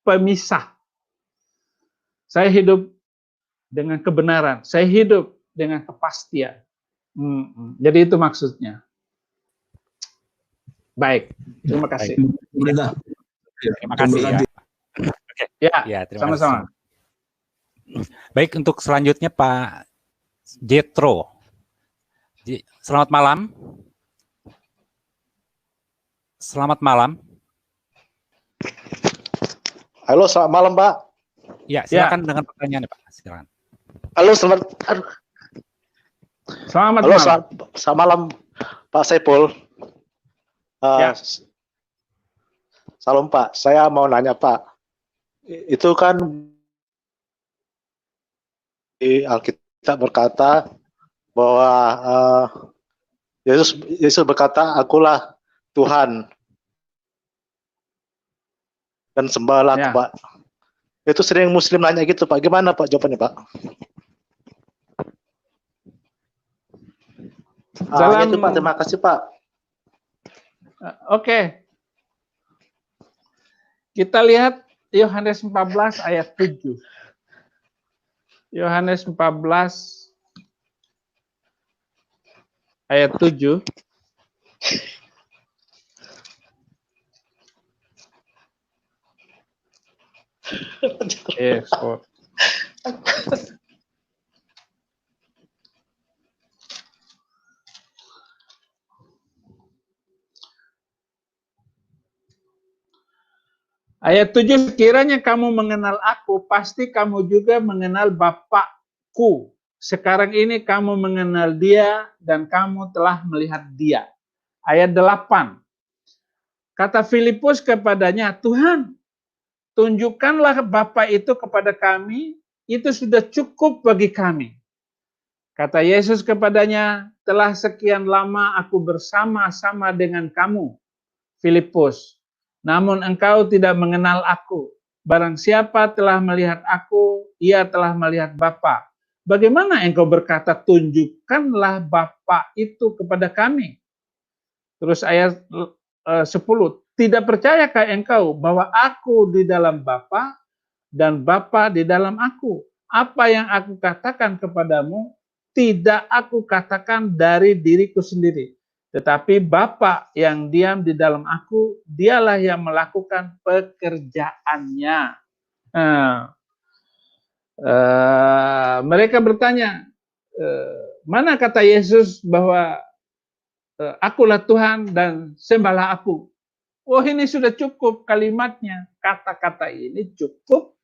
pemisah. Saya hidup dengan kebenaran. Saya hidup dengan kepastian. Jadi itu maksudnya. Baik, terima kasih. Terima kasih ya. Oke. Ya, terima sama-sama. Baik, untuk selanjutnya Pak Jetro. Selamat malam. Selamat malam. Halo, selamat malam, Pak. Ya, silakan dengan pertanyaannya, Pak. Silakan. Halo, selamat malam. Selamat malam, Pak Saiful. Salam, Pak. Saya mau nanya, Pak. Itu kan di Alkitab berkata bahwa Yesus berkata, akulah Tuhan dan sembahlah aku, Pak. Itu sering Muslim nanya gitu, Pak. Gimana, Pak, jawabannya, Pak? Itu, Pak. Terima kasih, Pak. Oke. Kita lihat Yohanes 14 ayat 7. Yohanes 14 ayat 7. Ayat 7, sekiranya kamu mengenal aku, pasti kamu juga mengenal Bapakku. Sekarang ini kamu mengenal dia dan kamu telah melihat dia. Ayat 8, kata Filipus kepadanya, Tuhan, tunjukkanlah Bapa itu kepada kami, itu sudah cukup bagi kami. Kata Yesus kepadanya, telah sekian lama aku bersama-sama dengan kamu, Filipus. Namun engkau tidak mengenal aku. Barang siapa telah melihat aku, ia telah melihat Bapa. Bagaimana engkau berkata, tunjukkanlah Bapa itu kepada kami? Terus ayat 10, tidak percayakah engkau bahwa aku di dalam Bapa dan Bapa di dalam aku? Apa yang aku katakan kepadamu, tidak aku katakan dari diriku sendiri. Tetapi Bapa yang diam di dalam aku, dialah yang melakukan pekerjaannya. Mereka bertanya, mana kata Yesus bahwa akulah Tuhan dan sembahlah aku. Oh, ini sudah cukup kalimatnya. Kata-kata ini cukup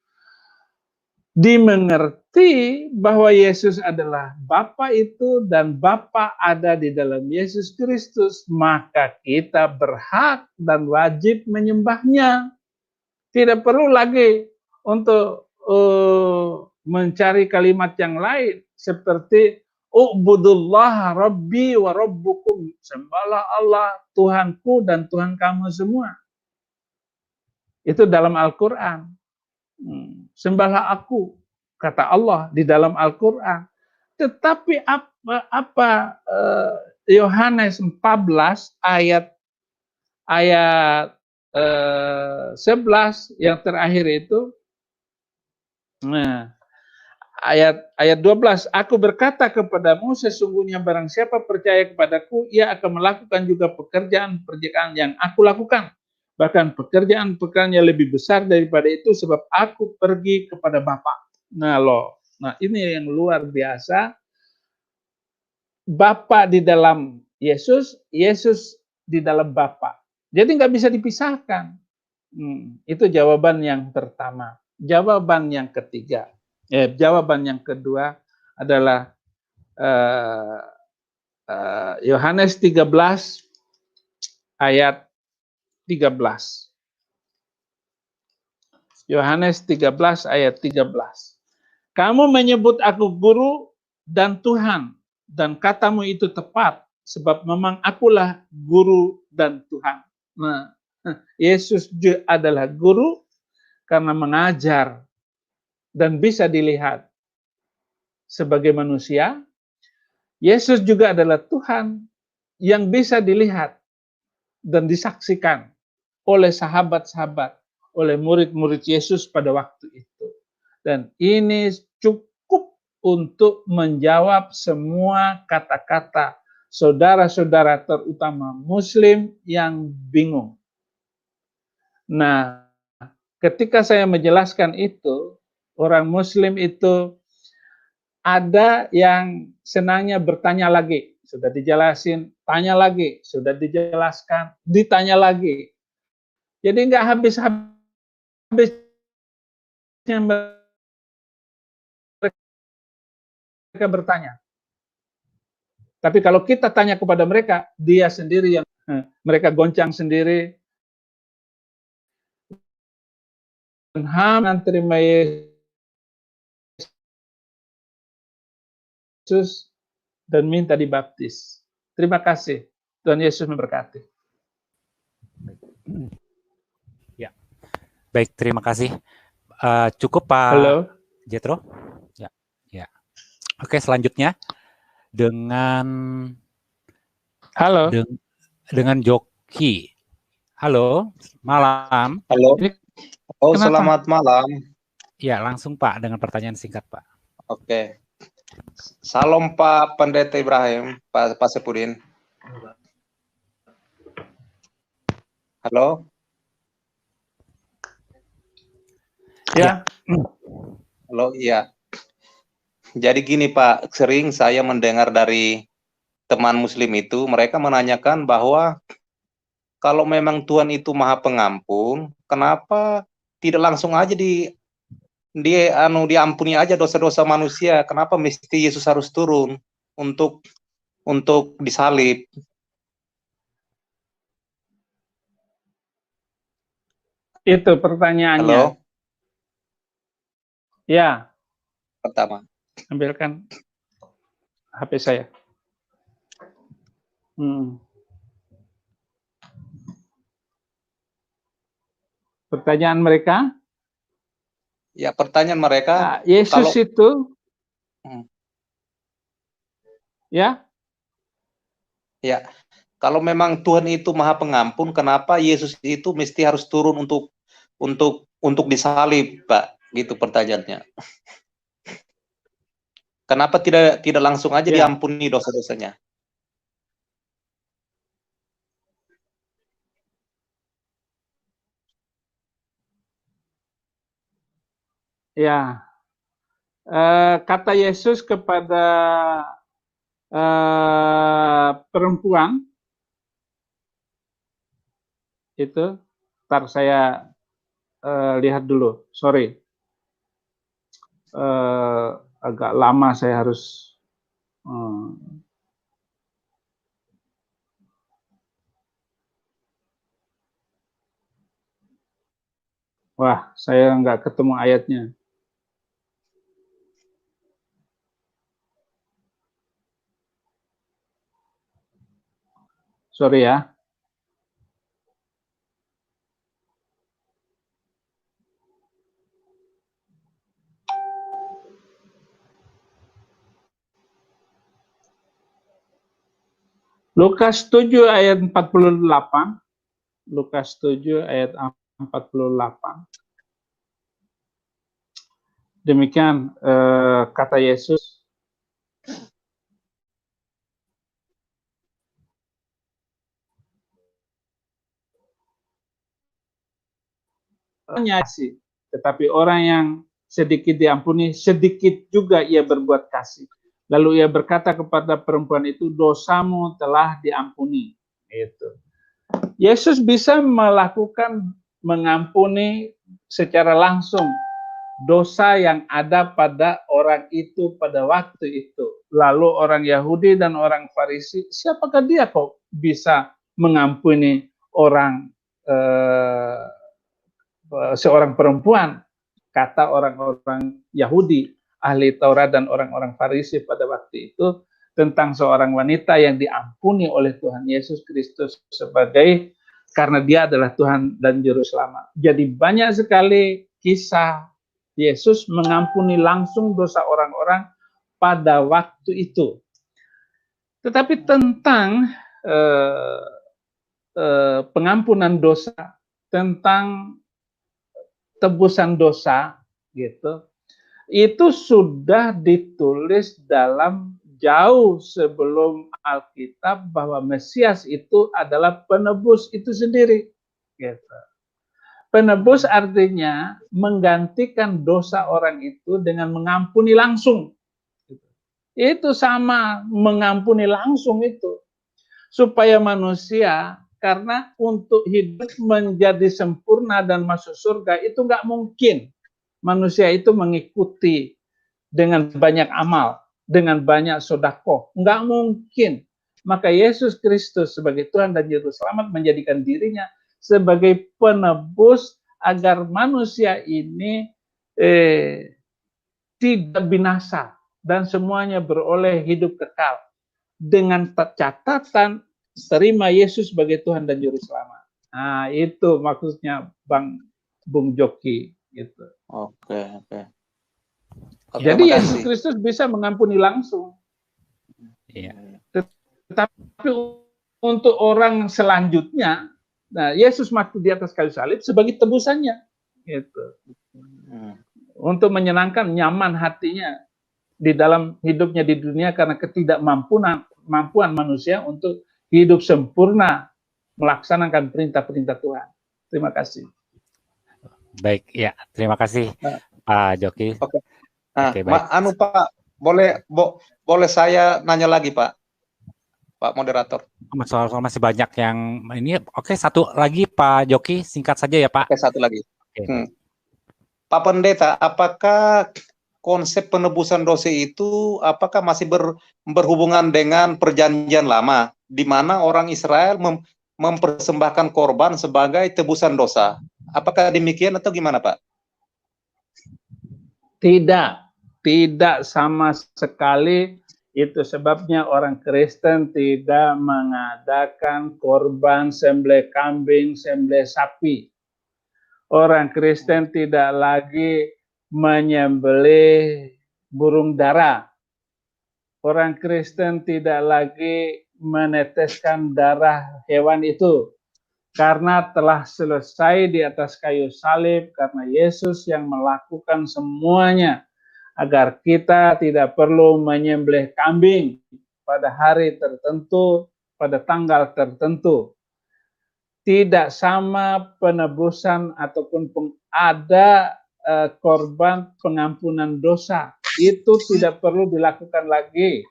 dimengerti bahwa Yesus adalah Bapa itu dan Bapa ada di dalam Yesus Kristus, maka kita berhak dan wajib menyembahnya. Tidak perlu lagi untuk mencari kalimat yang lain seperti Ubudullah Rabbi wa Rabbukum, sembahlah Allah Tuhanku dan Tuhan kamu semua. Itu dalam Al-Quran. Sembahlah aku, kata Allah di dalam Al-Quran. Tetapi apa Yohanes 14 ayat 11 yang terakhir itu, nah, ayat 12, aku berkata kepadamu, sesungguhnya barang siapa percaya kepadaku, ia akan melakukan juga pekerjaan yang aku lakukan. Bahkan pekerjaan-pekerjaannya lebih besar daripada itu, sebab aku pergi kepada Bapa. Nah ini yang luar biasa. Bapa di dalam Yesus, Yesus di dalam Bapa. Jadi nggak bisa dipisahkan. Itu jawaban yang pertama. Jawaban yang ketiga, jawaban yang kedua adalah Yohanes 13 ayat 13. Yohanes 13 ayat 13. Kamu menyebut aku guru dan Tuhan, dan katamu itu tepat, sebab memang akulah guru dan Tuhan. Nah, Yesus adalah guru karena mengajar dan bisa dilihat sebagai manusia. Yesus juga adalah Tuhan yang bisa dilihat dan disaksikan oleh sahabat-sahabat, oleh murid-murid Yesus pada waktu itu. Dan ini cukup untuk menjawab semua kata-kata saudara-saudara terutama Muslim yang bingung. Nah, ketika saya menjelaskan itu, orang Muslim itu ada yang senangnya bertanya lagi. Sudah dijelasin, tanya lagi. Sudah dijelaskan, ditanya lagi. Jadi nggak habis-habisnya mereka bertanya. Tapi kalau kita tanya kepada mereka, dia sendiri yang mereka goncang sendiri. Dan terima Yesus dan minta dibaptis. Terima kasih. Tuhan Yesus memberkati. Ya, baik, terima kasih. Cukup Pak Halo. Jethro. Ya. Oke, selanjutnya dengan Joki. Halo, malam. Halo. Oh, selamat malam. Ya, langsung Pak dengan pertanyaan singkat Pak. Oke. Salam Pak Pendeta Ibrahim, Pak Sepudin. Halo. Ya. Halo, iya. Jadi gini Pak, sering saya mendengar dari teman Muslim itu, mereka menanyakan bahwa kalau memang Tuhan itu Maha Pengampun, kenapa tidak langsung aja diampuni aja dosa-dosa manusia? Kenapa mesti Yesus harus turun untuk disalib? Itu pertanyaannya. Halo? Ya. Pertama. Ambilkan HP saya. Pertanyaan mereka? Ya, pertanyaan mereka. Nah, Yesus itu, ya? Ya, kalau memang Tuhan itu Maha Pengampun, kenapa Yesus itu mesti harus turun untuk disalib, Pak? Gitu pertanyaannya. Kenapa tidak langsung aja diampuni dosa-dosanya? Ya, kata Yesus kepada perempuan itu, ntar saya lihat dulu, sorry. agak lama saya harus wah, saya nggak ketemu ayatnya. Sorry ya. Lukas 7 ayat 48. Lukas 7 ayat 48. Demikian kata Yesus. Tetapi orang yang sedikit diampuni, sedikit juga ia berbuat kasih. Lalu ia berkata kepada perempuan itu, dosamu telah diampuni. Itu. Yesus bisa melakukan mengampuni secara langsung dosa yang ada pada orang itu pada waktu itu. Lalu orang Yahudi dan orang Farisi, siapakah dia kok bisa mengampuni orang seorang perempuan? Kata orang-orang Yahudi, ahli Taurat dan orang-orang Farisi pada waktu itu tentang seorang wanita yang diampuni oleh Tuhan Yesus Kristus sebagai karena dia adalah Tuhan dan Juru Selamat. Jadi banyak sekali kisah Yesus mengampuni langsung dosa orang-orang pada waktu itu. Tetapi tentang pengampunan dosa, tentang tebusan dosa, gitu, itu sudah ditulis dalam jauh sebelum Alkitab bahwa Mesias itu adalah penebus itu sendiri. Gitu. Penebus artinya menggantikan dosa orang itu dengan mengampuni langsung. Itu sama mengampuni langsung itu. Supaya manusia, karena untuk hidup menjadi sempurna dan masuk surga itu nggak mungkin. Manusia itu mengikuti dengan banyak amal, dengan banyak sedekah, nggak mungkin. Maka Yesus Kristus sebagai Tuhan dan Juru Selamat menjadikan dirinya sebagai penebus agar manusia ini tidak binasa dan semuanya beroleh hidup kekal. Dengan catatan terima Yesus sebagai Tuhan dan Juru Selamat. Nah, itu maksudnya Bung Joki gitu. Oke. Jadi Yesus Kristus bisa mengampuni langsung. Iya. Tetapi untuk orang selanjutnya, nah Yesus mati di atas kayu salib sebagai tebusannya, gitu. Untuk menyenangkan, nyaman hatinya di dalam hidupnya di dunia karena ketidakmampuan manusia untuk hidup sempurna melaksanakan perintah-perintah Tuhan. Terima kasih. Baik, ya, terima kasih Pak Joki. Oke. Oke, baik. Pak, boleh saya nanya lagi, Pak moderator? Soal masih banyak yang ini. Oke, satu lagi Pak Joki, singkat saja ya Pak. Oke, satu lagi. Oke. Pak Pendeta, apakah konsep penebusan dosa itu apakah masih berhubungan dengan perjanjian lama, di mana orang Israel mempersembahkan korban sebagai tebusan dosa? Apakah demikian atau gimana, Pak? Tidak sama sekali. Itu sebabnya orang Kristen tidak mengadakan korban sembelih kambing, sembelih sapi. Orang Kristen tidak lagi menyembelih burung dara. Orang Kristen tidak lagi meneteskan darah hewan itu. Karena telah selesai di atas kayu salib, karena Yesus yang melakukan semuanya, agar kita tidak perlu menyembelih kambing pada hari tertentu, pada tanggal tertentu. Tidak sama penebusan ataupun ada korban pengampunan dosa. Itu tidak perlu dilakukan lagi.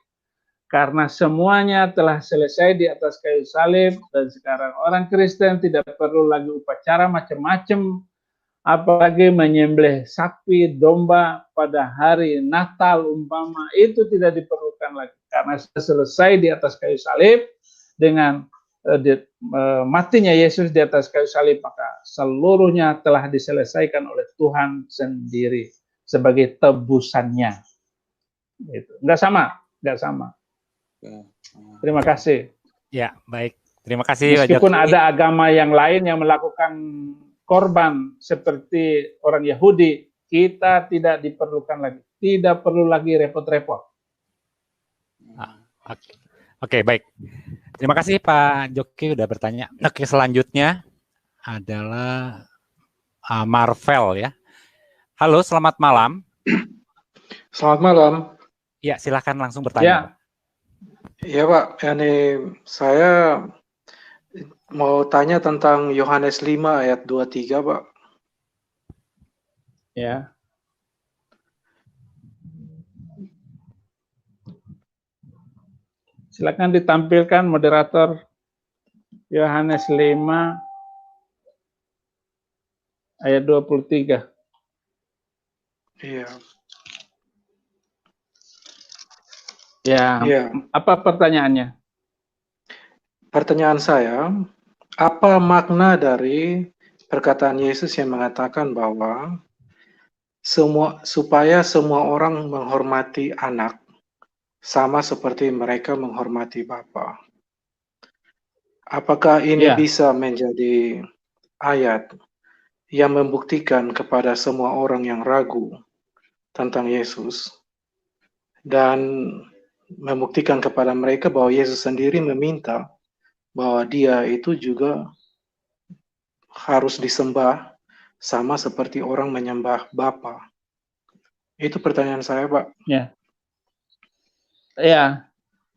Karena semuanya telah selesai di atas kayu salib, dan sekarang orang Kristen tidak perlu lagi upacara macam-macam, apalagi menyembelih sapi, domba pada hari Natal umpama, itu tidak diperlukan lagi karena selesai di atas kayu salib dengan matinya Yesus di atas kayu salib, maka seluruhnya telah diselesaikan oleh Tuhan sendiri sebagai tebusannya. Itu nggak sama. Terima kasih. Ya, baik. Terima kasih. Meskipun ada agama yang lain yang melakukan korban seperti orang Yahudi, kita tidak diperlukan lagi, tidak perlu lagi repot-repot. Oke, baik. Terima kasih Pak Joki udah bertanya. Oke, selanjutnya adalah Marvel ya. Halo, selamat malam. Selamat malam. Ya, silakan langsung bertanya. Iya Pak, ini saya mau tanya tentang Yohanes 5 ayat 23 Pak. Ya. Silakan ditampilkan moderator Yohanes 5 ayat 23. Iya. Ya, apa pertanyaannya? Pertanyaan saya, apa makna dari perkataan Yesus yang mengatakan bahwa supaya semua orang menghormati anak sama seperti mereka menghormati Bapa? Apakah ini bisa menjadi ayat yang membuktikan kepada semua orang yang ragu tentang Yesus dan membuktikan kepada mereka bahwa Yesus sendiri meminta bahwa dia itu juga harus disembah sama seperti orang menyembah Bapa? Itu pertanyaan saya, Pak. Ya,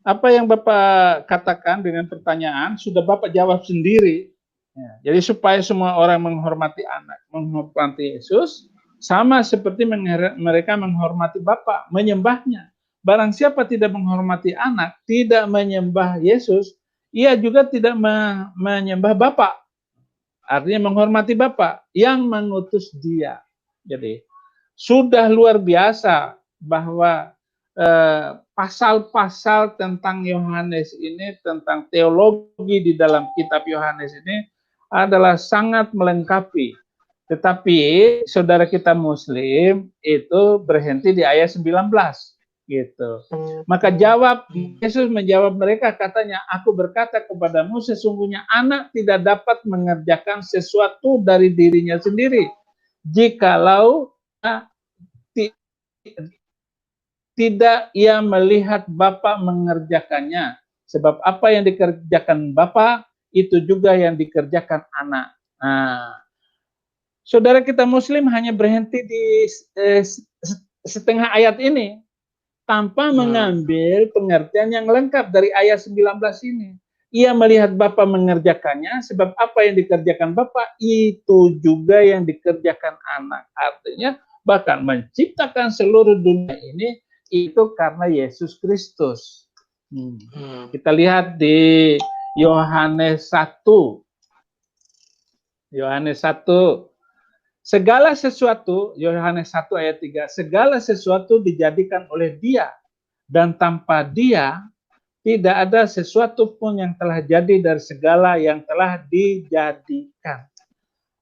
apa yang Bapak katakan dengan pertanyaan sudah Bapak jawab sendiri. Ya, jadi supaya semua orang menghormati anak, menghormati Yesus, sama seperti mereka menghormati Bapa, menyembahnya. Barang siapa tidak menghormati anak, tidak menyembah Yesus, ia juga tidak menyembah Bapa. Artinya menghormati Bapa yang mengutus dia. Jadi sudah luar biasa bahwa pasal-pasal tentang Yohanes ini, tentang teologi di dalam kitab Yohanes ini adalah sangat melengkapi. Tetapi saudara kita Muslim itu berhenti di ayat 19. Gitu. Maka Yesus menjawab mereka, katanya, aku berkata kepadamu, sesungguhnya anak tidak dapat mengerjakan sesuatu dari dirinya sendiri jikalau tidak ia melihat Bapa mengerjakannya. Sebab apa yang dikerjakan Bapa itu juga yang dikerjakan anak. Nah, saudara kita Muslim hanya berhenti di setengah ayat ini tanpa mengambil pengertian yang lengkap dari ayat 19 ini. Ia melihat Bapa mengerjakannya, sebab apa yang dikerjakan Bapa itu juga yang dikerjakan anak. Artinya bahkan menciptakan seluruh dunia ini itu karena Yesus Kristus. Kita lihat di Yohanes 1. Yohanes 1. Segala sesuatu, Yohanes 1 ayat 3, segala sesuatu dijadikan oleh Dia, dan tanpa Dia tidak ada sesuatu pun yang telah jadi dari segala yang telah dijadikan.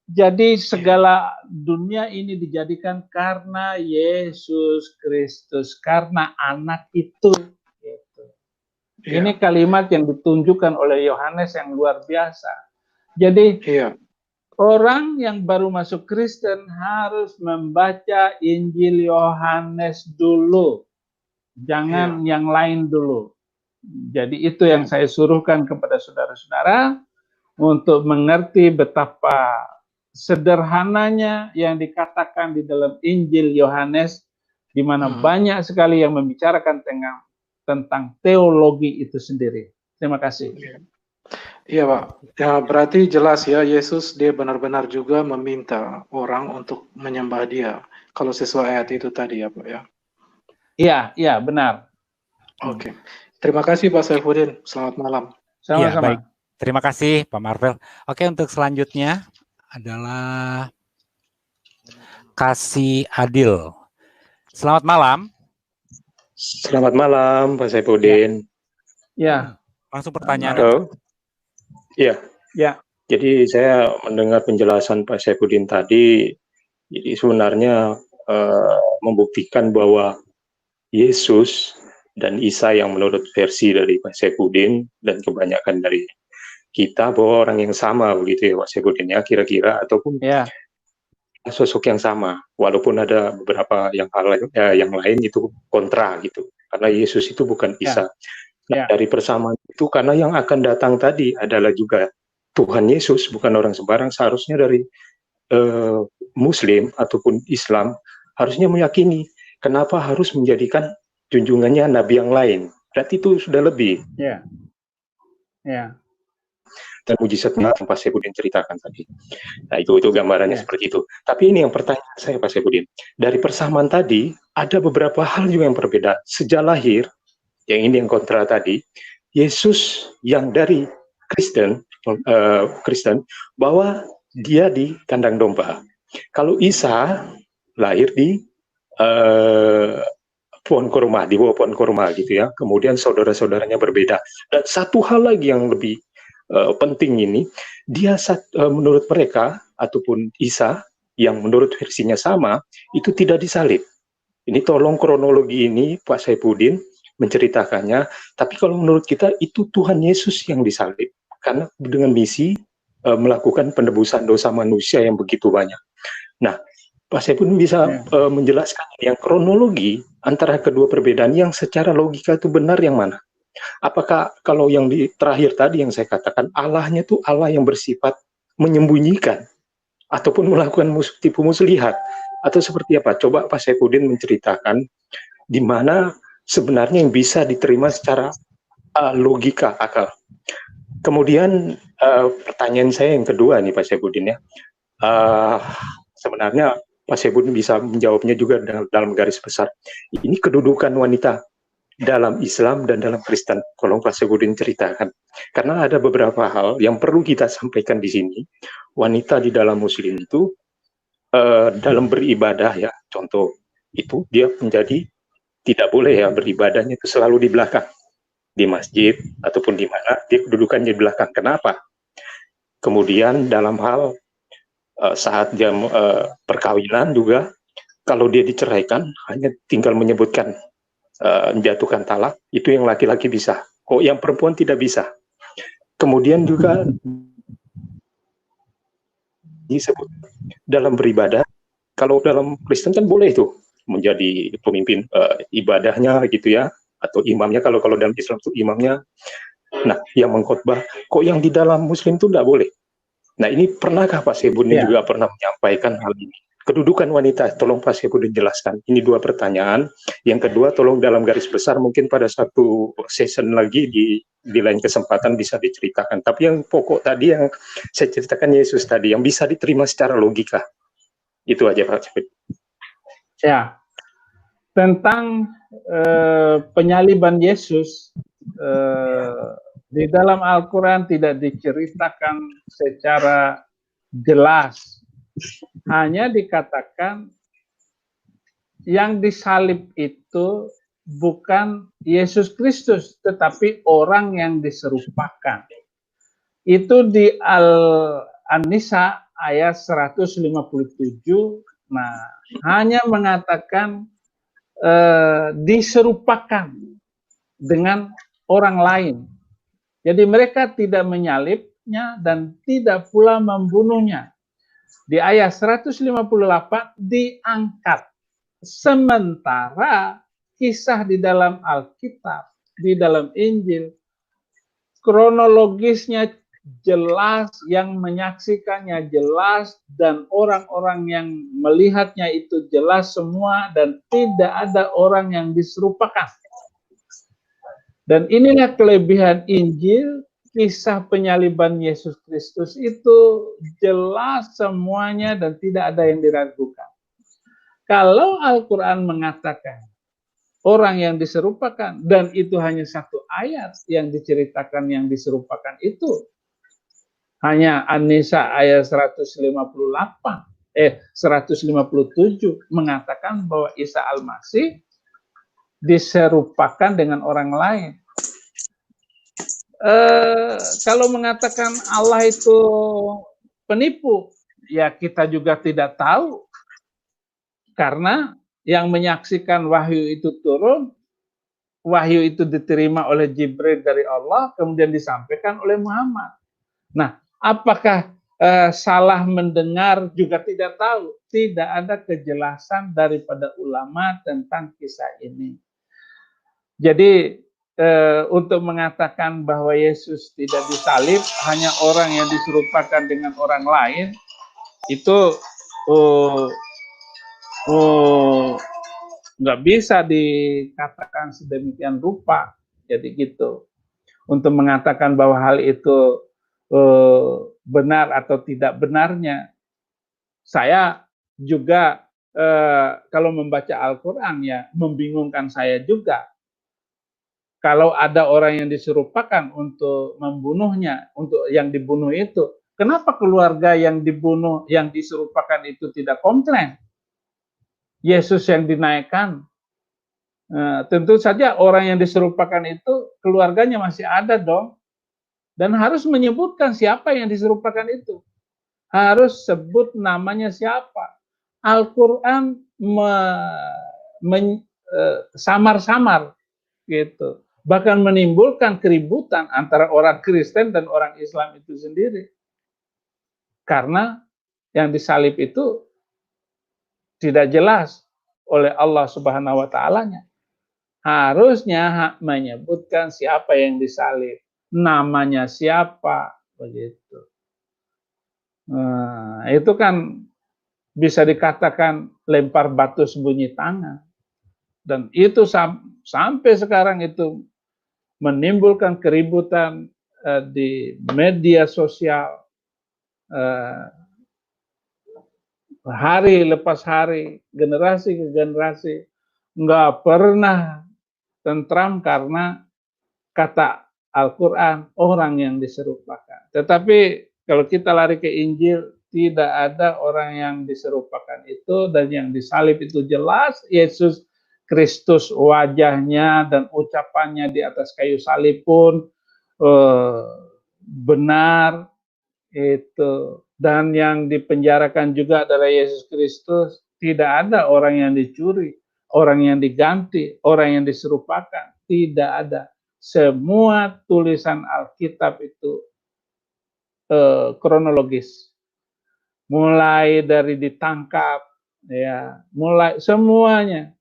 Jadi segala dunia ini dijadikan karena Yesus Kristus, karena anak itu. Gitu. Ini kalimat yang ditunjukkan oleh Yohanes yang luar biasa. Jadi orang yang baru masuk Kristen harus membaca Injil Yohanes dulu. Jangan yang lain dulu. Jadi itu yang saya suruhkan kepada saudara-saudara untuk mengerti betapa sederhananya yang dikatakan di dalam Injil Yohanes, di mana banyak sekali yang membicarakan tentang teologi itu sendiri. Terima kasih. Iya Pak, ya berarti jelas ya Yesus dia benar-benar juga meminta orang untuk menyembah dia. Kalau sesuai ayat itu tadi ya Pak ya. Iya benar. Oke, terima kasih Pak Saifuddin. Selamat malam. Sama-sama. Ya, baik. Terima kasih Pak Marvel. Oke, untuk selanjutnya adalah Kasih Adil. Selamat malam. Selamat malam, Pak Saipudin. Ya. Langsung pertanyaan. Halo. Iya. Ya. Jadi saya mendengar penjelasan Pak Saipudin tadi. Jadi sebenarnya membuktikan bahwa Yesus dan Isa yang menurut versi dari Pak Saipudin dan kebanyakan dari kita bahwa orang yang sama begitu ya Pak Saipudin ya kira-kira ataupun sosok yang sama walaupun ada beberapa yang lain itu kontra gitu karena Yesus itu bukan Isa. Nah, dari persamaan itu karena yang akan datang tadi adalah juga Tuhan Yesus bukan orang sembarang, seharusnya dari Muslim ataupun Islam harusnya meyakini kenapa harus menjadikan junjungannya nabi yang lain. Berarti itu sudah lebih. Dan mujizat yang Pak Saipudin ceritakan tadi. Nah itu gambarannya seperti itu. Tapi ini yang pertanyaan saya Pak Saipudin. Dari persamaan tadi ada beberapa hal juga yang berbeda. Sejak lahir, yang ini yang kontra tadi, Yesus yang dari Kristen bahwa dia di kandang domba. Kalau Isa lahir di pohon kurma, di bawah pohon kurma gitu ya. Kemudian saudara-saudaranya berbeda. Dan satu hal lagi yang lebih penting ini, dia menurut mereka ataupun Isa yang menurut versinya sama itu tidak disalib. Ini tolong kronologi ini Pak Saipudin menceritakannya. Tapi kalau menurut kita itu Tuhan Yesus yang disalib karena dengan misi melakukan penebusan dosa manusia yang begitu banyak. Nah, Pak Saipudin bisa menjelaskan yang kronologi antara kedua perbedaan yang secara logika itu benar yang mana? Apakah kalau yang di terakhir tadi yang saya katakan Allahnya itu Allah yang bersifat menyembunyikan ataupun melakukan tipu muslihat atau seperti apa? Coba Pak Saipudin menceritakan di mana sebenarnya yang bisa diterima secara logika akal. Kemudian pertanyaan saya yang kedua nih Pak Saipudin ya, sebenarnya Pak Saipudin bisa menjawabnya juga dalam garis besar. Ini kedudukan wanita dalam Islam dan dalam Kristen. Tolong Pak Saipudin ceritakan. Karena ada beberapa hal yang perlu kita sampaikan di sini. Wanita di dalam Muslim itu dalam beribadah ya, contoh itu dia menjadi tidak boleh ya beribadahnya itu selalu di belakang. Di masjid ataupun di mana dia kedudukannya di belakang. Kenapa? Kemudian dalam hal saat dia perkawinan juga kalau dia diceraikan hanya tinggal menyebutkan menjatuhkan talak, itu yang laki-laki bisa. Kok yang perempuan tidak bisa? Kemudian juga disebut dalam beribadah, kalau dalam Kristen kan boleh itu menjadi pemimpin ibadahnya gitu ya, atau imamnya kalau dalam Islam itu imamnya. Nah, yang mengkhotbah, kok yang di dalam Muslim itu tidak boleh? Nah, ini pernahkah Pak Saipudin juga pernah menyampaikan hal ini? Kedudukan wanita, tolong Pak Saipudin jelaskan. Ini dua pertanyaan. Yang kedua, tolong dalam garis besar mungkin pada satu session lagi di lain kesempatan bisa diceritakan. Tapi yang pokok tadi yang saya ceritakan Yesus tadi, yang bisa diterima secara logika. Itu aja Pak Saipudin. Ya, tentang penyaliban Yesus di dalam Al-Quran tidak diceritakan secara jelas. Hanya dikatakan yang disalib itu bukan Yesus Kristus, tetapi orang yang diserupakan. Itu di An-Nisa ayat 157. Nah, hanya mengatakan diserupakan dengan orang lain. Jadi mereka tidak menyalibnya dan tidak pula membunuhnya. Di ayat 158 diangkat. Sementara kisah di dalam Alkitab, di dalam Injil, kronologisnya jelas, yang menyaksikannya jelas, dan orang-orang yang melihatnya itu jelas semua, dan tidak ada orang yang diserupakan. Dan inilah kelebihan Injil, kisah penyaliban Yesus Kristus itu jelas semuanya dan tidak ada yang diragukan. Kalau Al-Quran mengatakan orang yang diserupakan, dan itu hanya satu ayat yang diceritakan yang diserupakan itu, hanya An-Nisa ayat 158. 157 mengatakan bahwa Isa Al-Masih diserupakan dengan orang lain. Kalau mengatakan Allah itu penipu, ya kita juga tidak tahu. Karena yang menyaksikan wahyu itu turun, wahyu itu diterima oleh Jibril dari Allah, kemudian disampaikan oleh Muhammad. Nah, apakah salah mendengar juga tidak tahu. Tidak ada kejelasan daripada ulama tentang kisah ini. Jadi untuk mengatakan bahwa Yesus tidak disalib, hanya orang yang diserupakan dengan orang lain, itu nggak bisa dikatakan sedemikian rupa. Jadi gitu. Untuk mengatakan bahwa hal itu benar atau tidak benarnya, saya juga kalau membaca Al-Quran ya membingungkan saya juga. Kalau ada orang yang diserupakan untuk membunuhnya, untuk yang dibunuh itu, kenapa keluarga yang dibunuh, yang diserupakan itu tidak komplain? Yesus yang dinaikkan, tentu saja orang yang diserupakan itu keluarganya masih ada dong, dan harus menyebutkan siapa yang diserupakan itu, harus sebut namanya siapa. Al-Quran samar-samar gitu, bahkan menimbulkan keributan antara orang Kristen dan orang Islam itu sendiri, karena yang disalib itu tidak jelas oleh Allah Subhanahu wa Ta'ala-nya. Harusnya menyebutkan siapa yang disalib, namanya siapa, begitu. Nah, itu kan bisa dikatakan lempar batu sembunyi tangan. Dan itu sampai sekarang itu menimbulkan keributan di media sosial, hari lepas hari, generasi ke generasi, nggak pernah tentram karena kata Al-Quran, orang yang diserupakan. Tetapi kalau kita lari ke Injil, tidak ada orang yang diserupakan itu, dan yang disalib itu jelas Yesus Kristus, wajahnya dan ucapannya di atas kayu salib pun benar itu. Dan yang dipenjarakan juga adalah Yesus Kristus. Tidak ada orang yang dicuri, orang yang diganti, orang yang diserupakan. Tidak ada. Semua tulisan Alkitab itu kronologis. Mulai dari ditangkap, ya, mulai semuanya.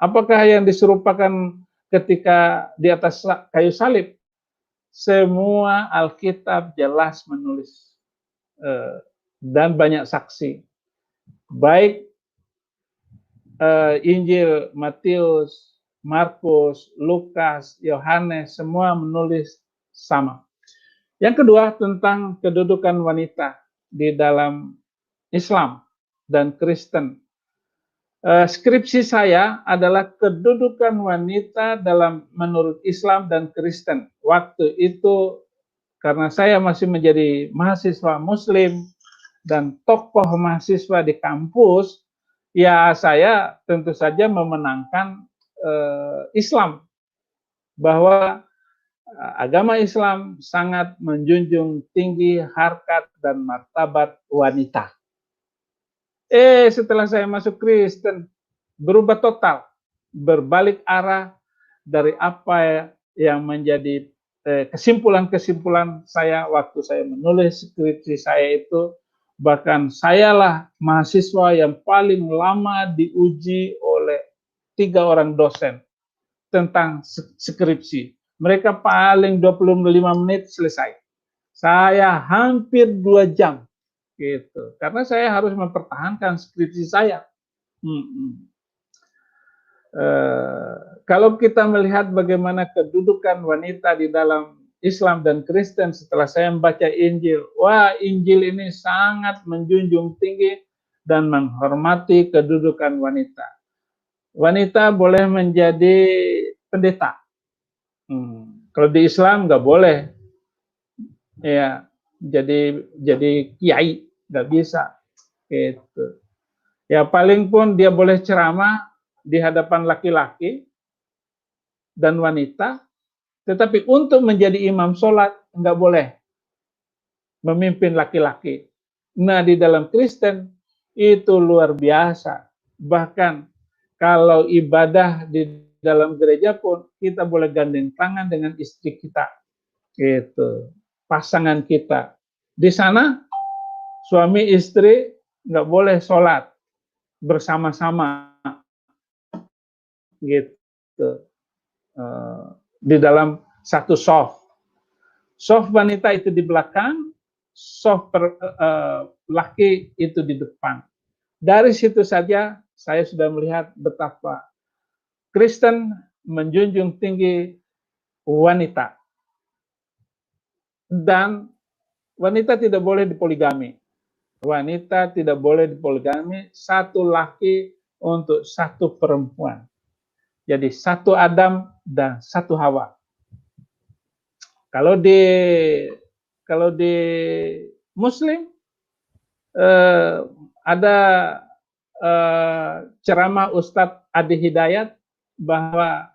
Apakah yang diserupakan ketika di atas kayu salib? Semua Alkitab jelas menulis. Dan banyak saksi, baik Injil Matius, Markus, Lukas, Yohanes, semua menulis sama. Yang kedua, tentang kedudukan wanita di dalam Islam dan Kristen. Skripsi saya adalah kedudukan wanita dalam menurut Islam dan Kristen. Waktu itu karena saya masih menjadi mahasiswa Muslim dan tokoh mahasiswa di kampus, ya saya tentu saja memenangkan Islam, bahwa agama Islam sangat menjunjung tinggi harkat dan martabat wanita. Setelah saya masuk Kristen, berubah total, berbalik arah dari apa yang menjadi kesimpulan-kesimpulan saya waktu saya menulis skripsi saya itu. Bahkan sayalah mahasiswa yang paling lama diuji oleh 3 orang dosen tentang skripsi. Mereka paling 25 menit selesai. Saya hampir 2 jam gitu, karena saya harus mempertahankan skripsi saya. Kalau kita melihat bagaimana kedudukan wanita di dalam Islam dan Kristen setelah saya membaca Injil, wah, Injil ini sangat menjunjung tinggi dan menghormati kedudukan wanita. Wanita boleh menjadi pendeta. Kalau di Islam nggak boleh, ya, jadi kiai, nggak bisa. Gitu. Ya paling pun dia boleh ceramah di hadapan laki-laki dan wanita, tetapi untuk menjadi imam sholat nggak boleh memimpin laki-laki. Nah di dalam Kristen itu luar biasa. Bahkan kalau ibadah di dalam gereja pun kita boleh gandeng tangan dengan istri kita, gitu, pasangan kita. Di sana suami istri nggak boleh sholat bersama-sama, gitu, di dalam satu soft. Soft wanita itu di belakang, soft laki itu di depan. Dari situ saja saya sudah melihat betapa Kristen menjunjung tinggi wanita. Dan wanita tidak boleh dipoligami. Wanita tidak boleh dipoligami, satu laki untuk satu perempuan. Jadi satu Adam dan satu Hawa. Kalau di Muslim ada ceramah Ustadz Adi Hidayat bahwa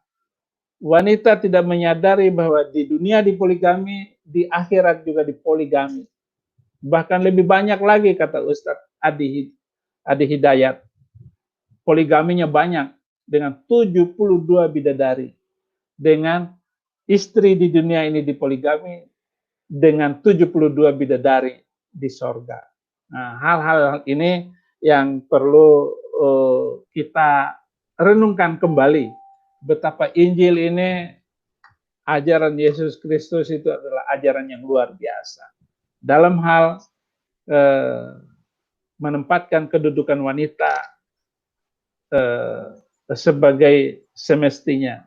wanita tidak menyadari bahwa di dunia dipoligami, di akhirat juga dipoligami. Bahkan lebih banyak lagi kata Ustadz Adi Hidayat. Poligaminya banyak dengan 72 bidadari. Dengan istri di dunia ini dipoligami dengan 72 bidadari di sorga. Nah, hal-hal ini yang perlu kita renungkan kembali. Betapa Injil ini, ajaran Yesus Kristus itu adalah ajaran yang luar biasa. Dalam hal menempatkan kedudukan wanita sebagai semestinya.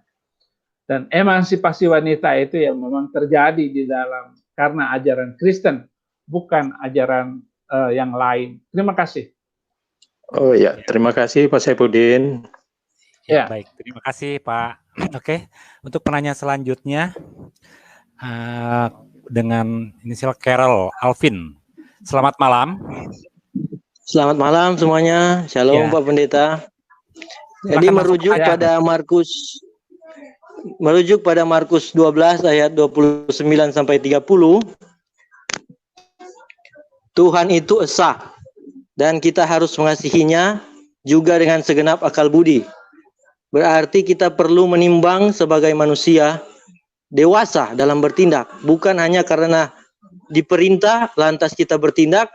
Dan emansipasi wanita itu yang memang terjadi di dalam karena ajaran Kristen, bukan ajaran yang lain. Terima kasih. Oh ya, terima kasih Pak Saifuddin. Ya, baik, terima kasih Pak. Oke, untuk penanya selanjutnya dengan inisial Carol Alvin. Selamat malam. Selamat malam semuanya. Shalom Pak Pendeta. Jadi merujuk pada Markus 12 ayat 29 sampai 30. Tuhan itu esa dan kita harus mengasihinya juga dengan segenap akal budi. Berarti kita perlu menimbang sebagai manusia dewasa dalam bertindak, bukan hanya karena diperintah lantas kita bertindak,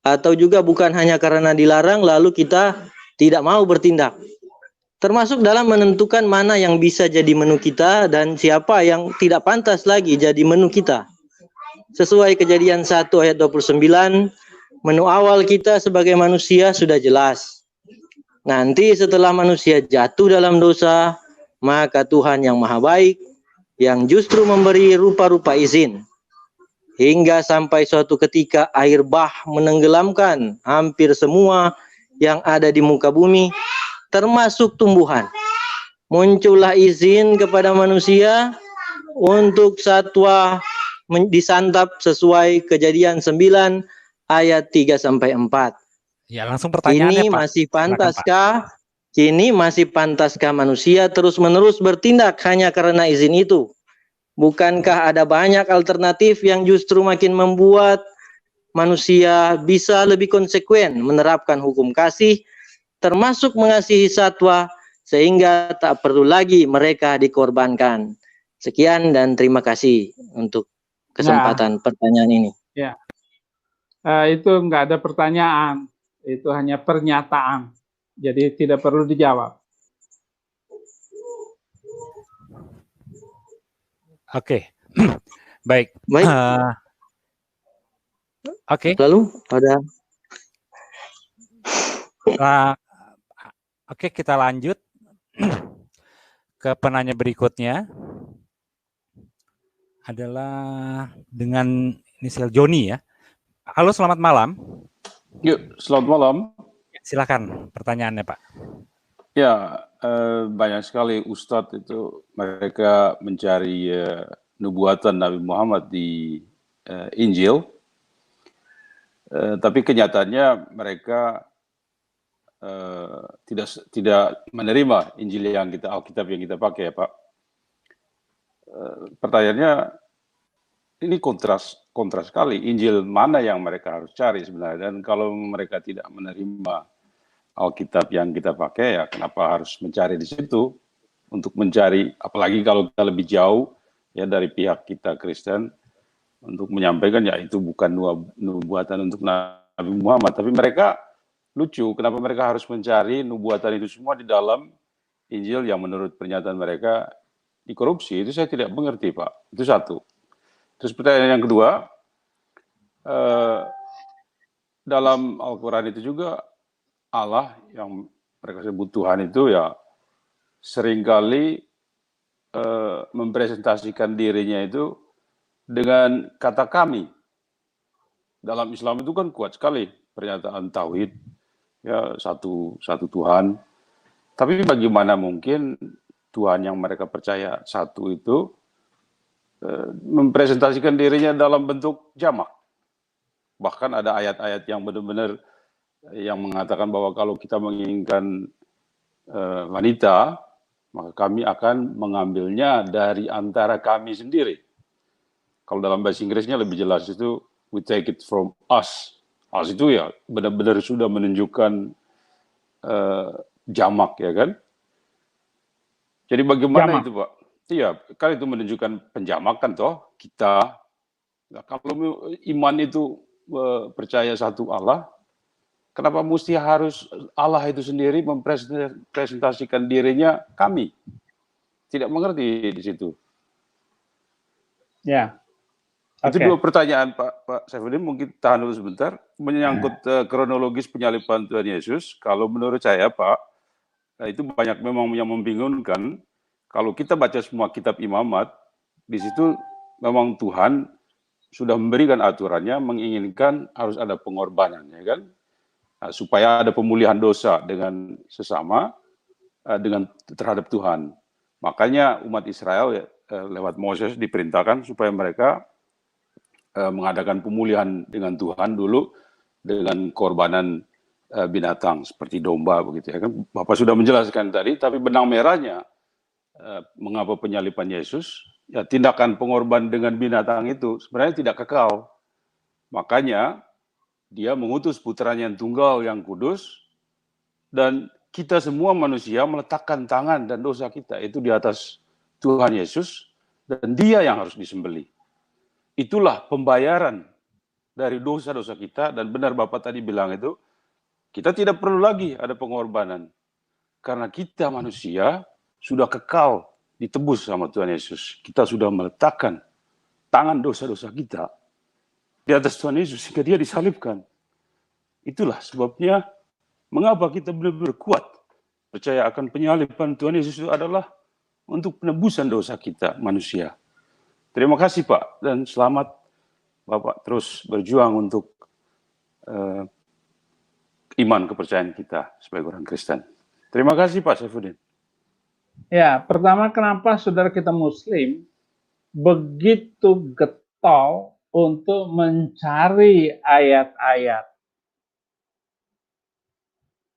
atau juga bukan hanya karena dilarang lalu kita tidak mau bertindak. Termasuk dalam menentukan mana yang bisa jadi menu kita dan siapa yang tidak pantas lagi jadi menu kita. Sesuai Kejadian 1 ayat 29, menu awal kita sebagai manusia sudah jelas. Nanti setelah manusia jatuh dalam dosa, maka Tuhan yang maha baik, yang justru memberi rupa-rupa izin. Hingga sampai suatu ketika air bah menenggelamkan hampir semua yang ada di muka bumi, termasuk tumbuhan. Muncullah izin kepada manusia untuk satwa disantap sesuai Kejadian 9 ayat 3-4. Ya, langsung pertanyaannya Pak. Kini masih pantaskah manusia terus-menerus bertindak hanya karena izin itu? Bukankah ada banyak alternatif yang justru makin membuat manusia bisa lebih konsekuen menerapkan hukum kasih, termasuk mengasihi satwa, sehingga tak perlu lagi mereka dikorbankan. Sekian dan terima kasih untuk kesempatan pertanyaan ini. Ya, itu enggak ada pertanyaan, itu hanya pernyataan, jadi tidak perlu dijawab. Oke, baik. Oke. Lalu ada. Oke, kita lanjut ke penanya berikutnya. Adalah dengan inisial Joni ya. Halo, selamat malam. Yuk, selamat malam. Silakan pertanyaannya Pak. Ya, banyak sekali Ustadz itu mereka mencari nubuatan Nabi Muhammad di Injil. Tapi kenyataannya mereka tidak menerima Injil yang kita, Alkitab yang kita pakai ya Pak. Pertanyaannya, ini kontras sekali. Injil mana yang mereka harus cari sebenarnya? Dan kalau mereka tidak menerima Alkitab yang kita pakai, ya kenapa harus mencari di situ? Untuk mencari, apalagi kalau kita lebih jauh ya dari pihak kita Kristen, untuk menyampaikan ya itu bukan nubuatan untuk Nabi Muhammad, tapi mereka lucu, kenapa mereka harus mencari nubuatan itu semua di dalam Injil yang menurut pernyataan mereka dikorupsi. Itu saya tidak mengerti Pak, itu satu. Terus pertanyaan yang kedua, dalam Al-Quran itu juga Allah yang mereka sebut Tuhan itu ya seringkali mempresentasikan dirinya itu dengan kata kami. Dalam Islam itu kan kuat sekali pernyataan tauhid, ya satu Tuhan. Tapi bagaimana mungkin Tuhan yang mereka percaya satu itu mempresentasikan dirinya dalam bentuk jamak? Bahkan ada ayat-ayat yang benar-benar yang mengatakan bahwa kalau kita menginginkan wanita, maka kami akan mengambilnya dari antara kami sendiri. Kalau dalam bahasa Inggrisnya lebih jelas itu, we take it from us. Us itu ya benar-benar sudah menunjukkan jamak ya kan. Jadi bagaimana jamak itu Pak? Iya, kan itu menunjukkan penjamakan toh kita. Nah, kalau iman itu percaya satu Allah, kenapa mesti harus Allah itu sendiri mempresentasikan dirinya kami? Tidak mengerti di situ. Ya. Itu dua pertanyaan Pak Saifuddin, mungkin tahan dulu sebentar. Menyangkut kronologis penyaliban Tuhan Yesus, kalau menurut saya Pak, itu banyak memang yang membingungkan. Kalau kita baca semua kitab imamat, di situ memang Tuhan sudah memberikan aturannya, menginginkan harus ada pengorbanan, ya kan? Nah, supaya ada pemulihan dosa dengan sesama, dengan terhadap Tuhan. Makanya umat Israel lewat Moses diperintahkan supaya mereka mengadakan pemulihan dengan Tuhan dulu dengan korbanan binatang seperti domba begitu ya kan. Bapak sudah menjelaskan tadi, tapi benang merahnya mengapa penyaliban Yesus, ya tindakan pengorban dengan binatang itu sebenarnya tidak kekal. Makanya dia mengutus putranya yang tunggal yang kudus, dan kita semua manusia meletakkan tangan dan dosa kita itu di atas Tuhan Yesus, dan dia yang harus disembelih. Itulah pembayaran dari dosa-dosa kita, dan benar Bapak tadi bilang itu, kita tidak perlu lagi ada pengorbanan. Karena kita manusia sudah kekal ditebus sama Tuhan Yesus. Kita sudah meletakkan tangan dosa-dosa kita di atas Tuhan Yesus sehingga dia disalibkan. Itulah sebabnya mengapa kita benar-benar kuat percaya akan penyaliban Tuhan Yesus itu adalah untuk penebusan dosa kita manusia. Terima kasih Pak, dan selamat Bapak terus berjuang untuk iman kepercayaan kita sebagai orang Kristen. Terima kasih Pak Saifuddin. Ya, pertama kenapa saudara kita Muslim begitu getol untuk mencari ayat-ayat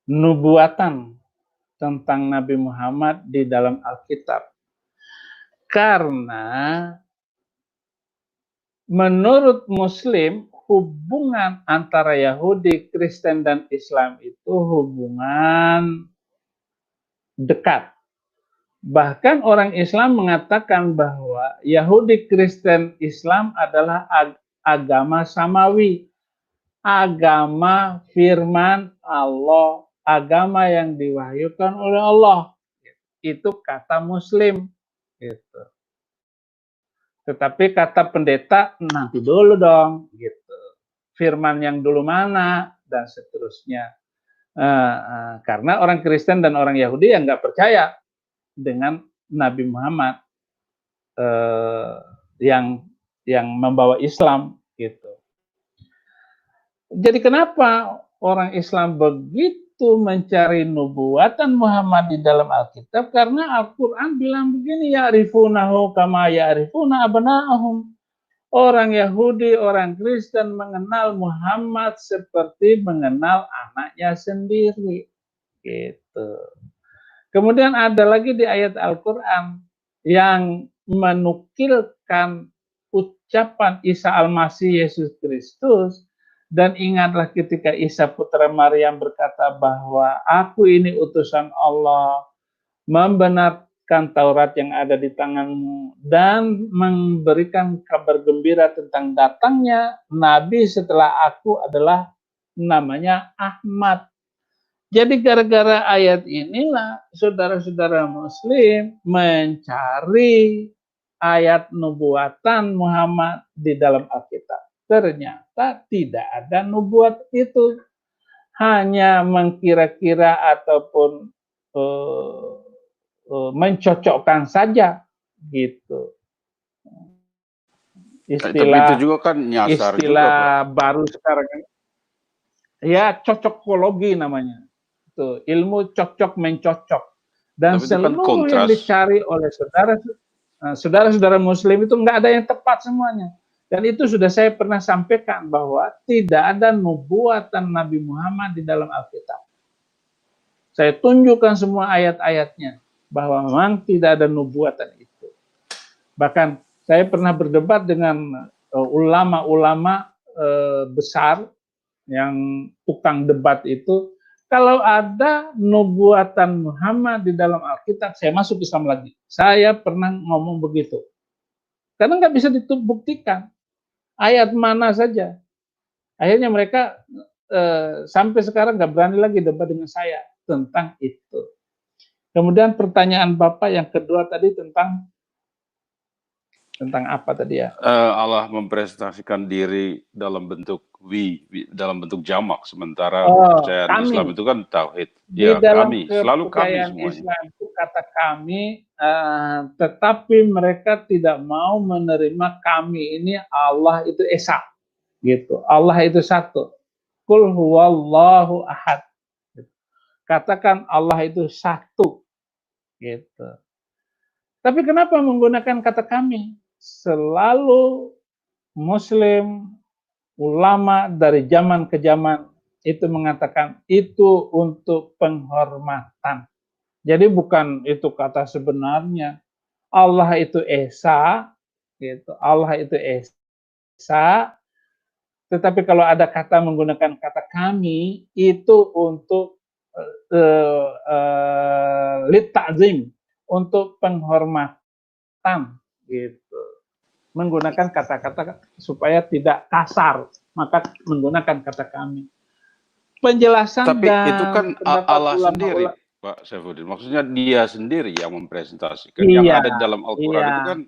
nubuatan tentang Nabi Muhammad di dalam Alkitab? Karena menurut Muslim, hubungan antara Yahudi, Kristen, dan Islam itu hubungan dekat. Bahkan orang Islam mengatakan bahwa Yahudi, Kristen, Islam adalah agama samawi, agama firman Allah, agama yang diwahyukan oleh Allah. Itu kata Muslim. Gitu. Tetapi kata pendeta nanti dulu dong, gitu. Firman yang dulu mana dan seterusnya. Karena orang Kristen dan orang Yahudi yang nggak percaya dengan Nabi Muhammad yang membawa Islam, gitu. Jadi kenapa orang Islam begitu mencari nubuatan Muhammad di dalam Alkitab? Karena Al-Quran bilang begini, ya'rifunahu kama ya'rifuna abna'ahum. Orang Yahudi, orang Kristen mengenal Muhammad seperti mengenal anaknya sendiri. Gitu. Kemudian ada lagi di ayat Al-Quran yang menukilkan ucapan Isa Al-Masih Yesus Kristus. Dan ingatlah ketika Isa putra Maryam berkata bahwa aku ini utusan Allah, membenarkan Taurat yang ada di tanganmu, dan memberikan kabar gembira tentang datangnya Nabi setelah aku adalah namanya Ahmad. Jadi gara-gara ayat inilah saudara-saudara Muslim mencari ayat nubuatan Muhammad di dalam Alkitab. Ternyata tidak ada nubuat itu. Hanya mengkira-kira ataupun mencocokkan saja gitu. Tapi itu juga kan nyasar istilah juga, Pak. Baru sekarang ya cocokologi namanya. Tuh, ilmu cocok mencocok. Dan seluruh yang dicari oleh saudara-saudara Muslim itu nggak ada yang tepat semuanya. Dan itu sudah saya pernah sampaikan bahwa tidak ada nubuatan Nabi Muhammad di dalam Alkitab. Saya tunjukkan semua ayat-ayatnya bahwa memang tidak ada nubuatan itu. Bahkan saya pernah berdebat dengan ulama-ulama besar yang tukang debat itu. Kalau ada nubuatan Muhammad di dalam Alkitab, saya masuk Islam lagi. Saya pernah ngomong begitu. Karena nggak bisa dibuktikan. Ayat mana saja. Akhirnya mereka sampai sekarang nggak berani lagi debat dengan saya tentang itu. Kemudian pertanyaan Bapak yang kedua tadi tentang apa tadi ya? Allah mempresentasikan diri dalam bentuk dalam bentuk jamak, sementara kepercayaan Islam itu kan tauhid. Ya, kami, selalu kami semuanya. Islam itu kata kami, tetapi mereka tidak mau menerima kami ini Allah itu esa, gitu. Allah itu satu. Qul huwallahu ahad. Katakan Allah itu satu, gitu. Tapi kenapa menggunakan kata kami? Selalu Muslim, ulama dari zaman ke zaman itu mengatakan itu untuk penghormatan. Jadi bukan itu kata sebenarnya. Allah itu esa, gitu. Allah itu esa. Tetapi kalau ada kata menggunakan kata kami itu untuk lit ta'zim, untuk penghormatan, gitu. Menggunakan kata-kata supaya tidak kasar, maka menggunakan kata kami. Penjelasan tapi dan itu kan Allah sendiri, Pak Saifuddin. Maksudnya dia sendiri yang mempresentasikan. Yang ada di dalam Al-Quran itu kan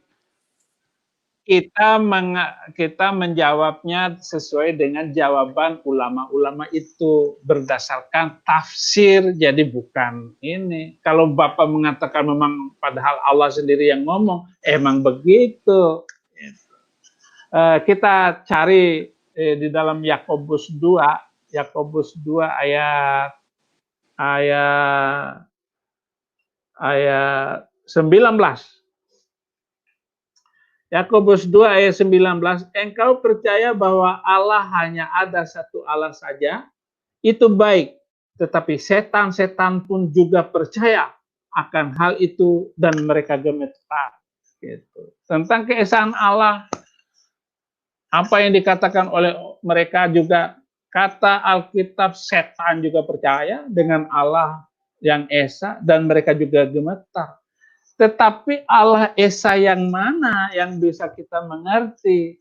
kita menjawabnya sesuai dengan jawaban ulama-ulama itu berdasarkan tafsir, jadi bukan ini. Kalau Bapak mengatakan memang padahal Allah sendiri yang ngomong, emang begitu. Kita cari di dalam Yakobus 2 ayat 19. Yakobus 2 ayat 19, engkau percaya bahwa Allah hanya ada satu Allah saja, itu baik. Tetapi setan-setan pun juga percaya akan hal itu dan mereka gemetar. Gitu. Tentang keesaan Allah, apa yang dikatakan oleh mereka juga, kata Alkitab, setan juga percaya dengan Allah yang esa dan mereka juga gemetar. Tetapi Allah esa yang mana yang bisa kita mengerti?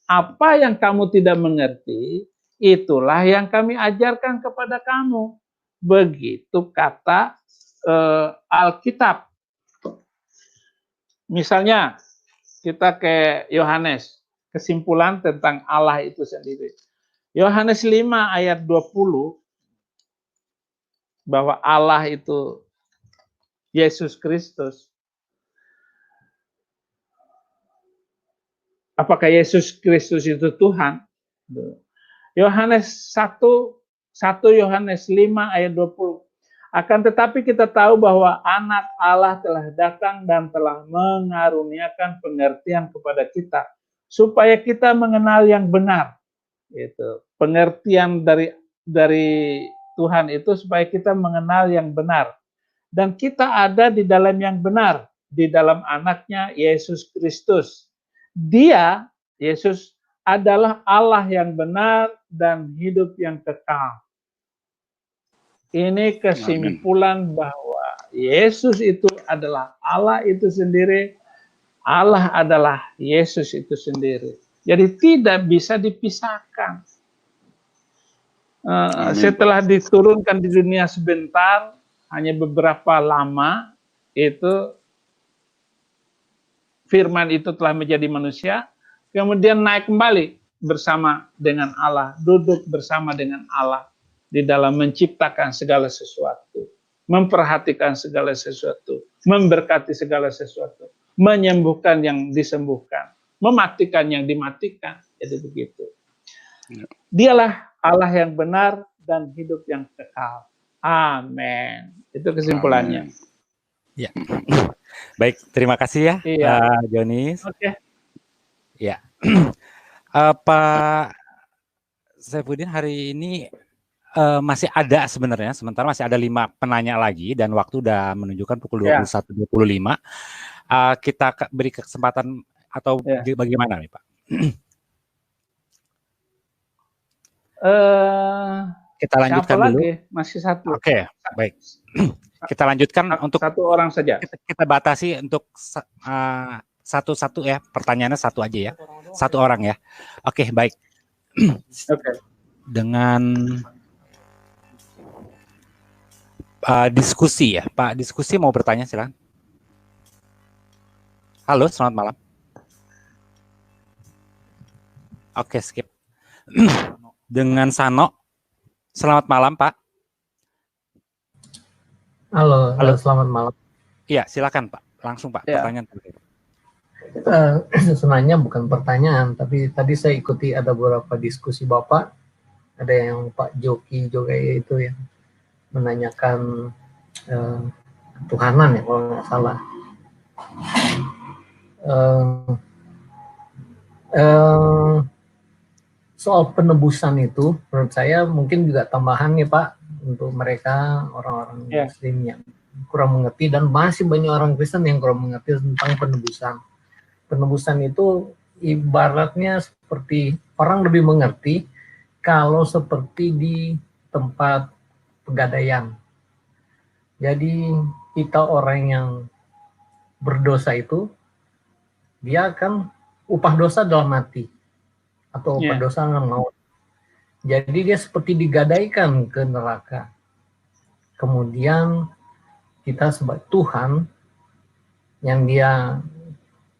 Apa yang kamu tidak mengerti, itulah yang kami ajarkan kepada kamu. Begitu kata Alkitab. Misalnya, kita ke Yohanes, kesimpulan tentang Allah itu sendiri. Yohanes 5 ayat 20, bahwa Allah itu Yesus Kristus. Apakah Yesus Kristus itu Tuhan? Yohanes 1 Yohanes 5 ayat 20. Akan tetapi kita tahu bahwa anak Allah telah datang dan telah mengaruniakan pengertian kepada kita supaya kita mengenal yang benar. Itu pengertian dari Tuhan itu supaya kita mengenal yang benar. Dan kita ada di dalam yang benar, di dalam anaknya Yesus Kristus. Dia, Yesus, adalah Allah yang benar dan hidup yang kekal. Ini kesimpulan bahwa Yesus itu adalah Allah itu sendiri, Allah adalah Yesus itu sendiri. Jadi tidak bisa dipisahkan. Setelah diturunkan di dunia sebentar, hanya beberapa lama, itu firman itu telah menjadi manusia, kemudian naik kembali bersama dengan Allah, duduk bersama dengan Allah di dalam menciptakan segala sesuatu, memperhatikan segala sesuatu, memberkati segala sesuatu, menyembuhkan yang disembuhkan, mematikan yang dimatikan. Jadi begitu. Dialah Allah yang benar dan hidup yang kekal. Amin. Itu kesimpulannya. Ya. Baik, terima kasih ya, Pak Jonis. Oke. Ya. Pak Saifuddin, hari ini masih ada sebenarnya, sementara masih ada 5 penanya lagi dan waktu udah menunjukkan pukul 21.25. Kita beri kesempatan atau bagaimana nih, Pak? Kita lanjutkan dulu. Lagi? Masih satu. Oke, baik. Kita lanjutkan untuk satu orang saja. Kita batasi untuk satu-satu ya, pertanyaannya satu aja ya, satu orang ya. Oke, baik. Oke. Dengan diskusi ya, Pak Diskusi mau bertanya silakan. Halo, selamat malam. Oke, skip. Dengan Sano, selamat malam Pak. Halo, selamat malam. Iya, silakan Pak. Langsung Pak, pertanyaan. Sebenarnya bukan pertanyaan, tapi tadi saya ikuti ada beberapa diskusi Bapak. Ada yang Pak Joki juga itu yang menanyakan ketuhanan ya, kalau nggak salah. Soal penebusan itu, menurut saya mungkin juga tambahan nih Pak, untuk mereka orang-orang Muslim yang kurang mengerti, dan masih banyak orang Kristen yang kurang mengerti tentang penebusan. Penebusan itu ibaratnya seperti orang lebih mengerti kalau seperti di tempat pegadaian. Jadi kita orang yang berdosa itu, dia akan upah dosa dalam mati atau upah dosa dalam maut. Jadi dia seperti digadaikan ke neraka. Kemudian kita sebagai Tuhan yang dia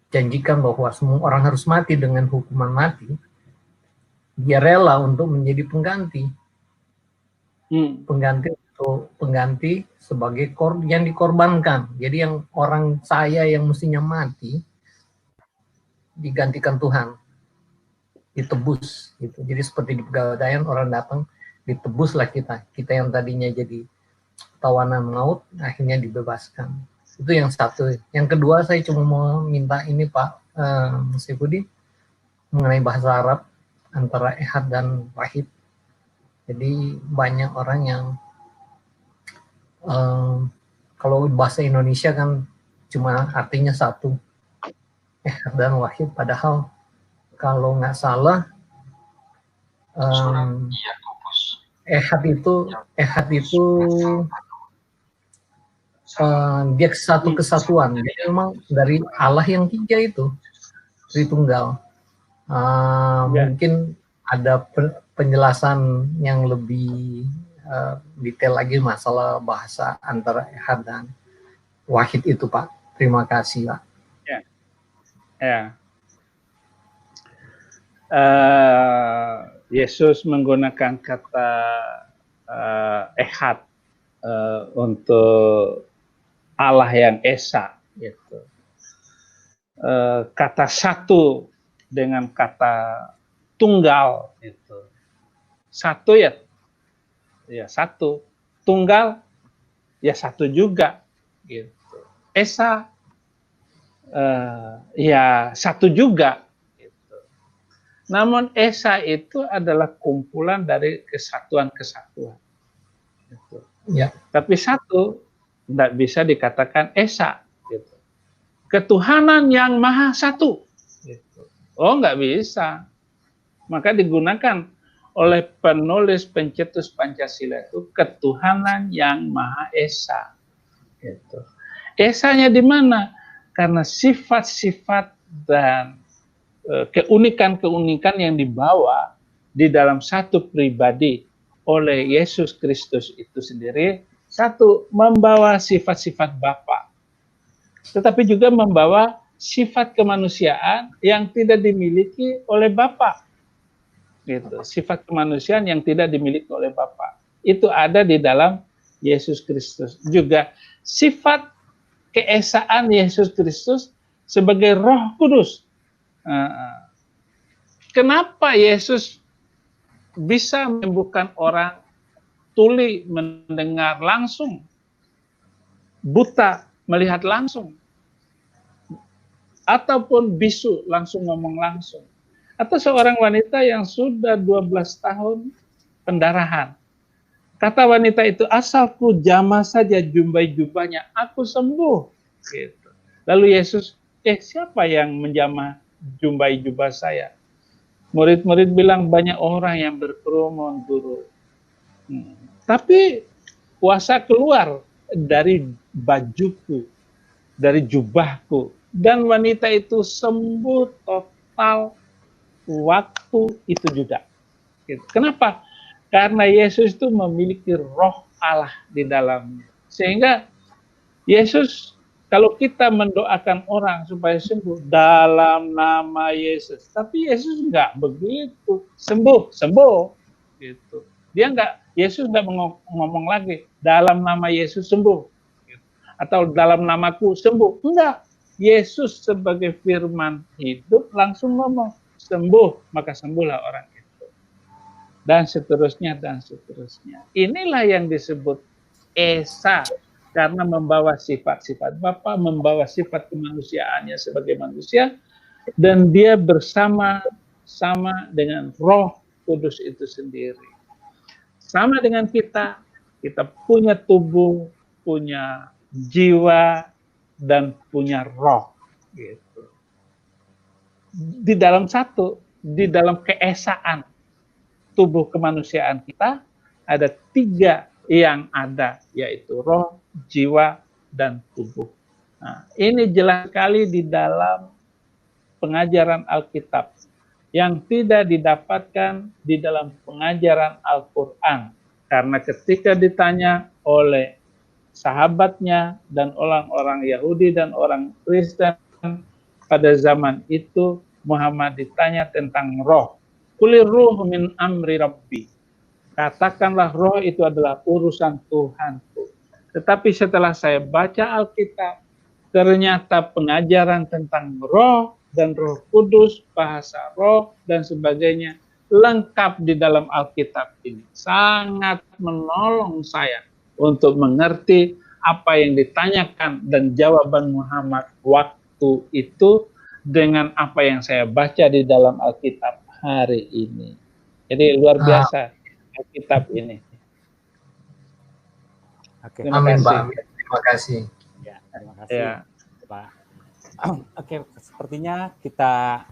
janjikan bahwa semua orang harus mati dengan hukuman mati, dia rela untuk menjadi pengganti. Pengganti sebagai yang dikorbankan. Jadi yang orang saya yang mestinya mati digantikan Tuhan, ditebus gitu. Jadi seperti di pegadaian orang datang, ditebuslah kita yang tadinya jadi tawanan maut akhirnya dibebaskan. Itu yang satu. Yang kedua, saya cuma mau minta ini Pak Saifuddin mengenai bahasa Arab antara ehad dan wahid. Jadi banyak orang yang kalau bahasa Indonesia kan cuma artinya satu, ehad dan wahid, padahal kalau nggak salah ehad itu dia satu kesatuan. Jadi memang dari Allah yang 3 itu Tritunggal. Mungkin ada penjelasan yang lebih detail lagi masalah bahasa antara ehad dan wahid itu Pak. Terima kasih Pak. Yesus menggunakan kata ehad untuk Allah yang esa, gitu. Kata satu dengan kata tunggal, itu satu ya satu, tunggal ya satu juga, gitu. Esa ya satu juga, gitu. Namun esa itu adalah kumpulan dari kesatuan-kesatuan. Gitu. Ya. Tapi satu tidak bisa dikatakan esa. Gitu. Ketuhanan yang maha satu. Gitu. Oh, nggak bisa. Maka digunakan oleh penulis pencetus Pancasila itu ketuhanan yang maha esa. Gitu. Esanya di mana? Karena sifat-sifat dan keunikan-keunikan yang dibawa di dalam satu pribadi oleh Yesus Kristus itu sendiri, satu, membawa sifat-sifat Bapa, tetapi juga membawa sifat kemanusiaan yang tidak dimiliki oleh Bapa. Gitu. Sifat kemanusiaan yang tidak dimiliki oleh Bapa. Itu ada di dalam Yesus Kristus. Juga sifat keesaan Yesus Kristus sebagai Roh Kudus. Kenapa Yesus bisa menyembuhkan orang, tuli mendengar langsung, buta melihat langsung, ataupun bisu langsung ngomong langsung, atau seorang wanita yang sudah 12 tahun pendarahan. Kata wanita itu, asalku jamah saja jubah-jubahnya, aku sembuh. Gitu. Lalu Yesus, siapa yang menjamah jumbai jubah saya? Murid-murid bilang banyak orang yang berkerumun, Guru. Tapi kuasa keluar dari bajuku, dari jubahku, dan wanita itu sembuh total waktu itu juga. Gitu. Kenapa? Karena Yesus itu memiliki roh Allah di dalamnya. Sehingga Yesus, kalau kita mendoakan orang supaya sembuh dalam nama Yesus, tapi Yesus enggak begitu, sembuh, gitu. Yesus enggak ngomong lagi dalam nama Yesus sembuh, gitu. Atau dalam namaku sembuh, enggak. Yesus sebagai firman hidup langsung ngomong sembuh, maka sembuhlah orang itu, dan seterusnya dan seterusnya. Inilah yang disebut esa. Karena membawa sifat-sifat Bapa, membawa sifat kemanusiaannya sebagai manusia, dan dia bersama-sama dengan Roh Kudus itu sendiri. Sama dengan kita punya tubuh, punya jiwa, dan punya roh. Gitu. Di dalam keesaan tubuh kemanusiaan kita, ada 3 yang ada, yaitu roh, jiwa, dan tubuh. Nah, ini jelas sekali di dalam pengajaran Alkitab yang tidak didapatkan di dalam pengajaran Al-Quran. Karena ketika ditanya oleh sahabatnya dan orang-orang Yahudi dan orang Kristen pada zaman itu, Muhammad ditanya tentang roh. Kulir ruh min amri rabbi. Katakanlah roh itu adalah urusan Tuhanku. Tetapi setelah saya baca Alkitab, ternyata pengajaran tentang roh dan Roh Kudus, bahasa roh, dan sebagainya lengkap di dalam Alkitab ini. Sangat menolong saya untuk mengerti apa yang ditanyakan dan jawaban Muhammad waktu itu dengan apa yang saya baca di dalam Alkitab hari ini. Jadi luar biasa Alkitab ini. Oke. Amin, Pak. Terima kasih. Ya, terima kasih, Pak. Oke, sepertinya kita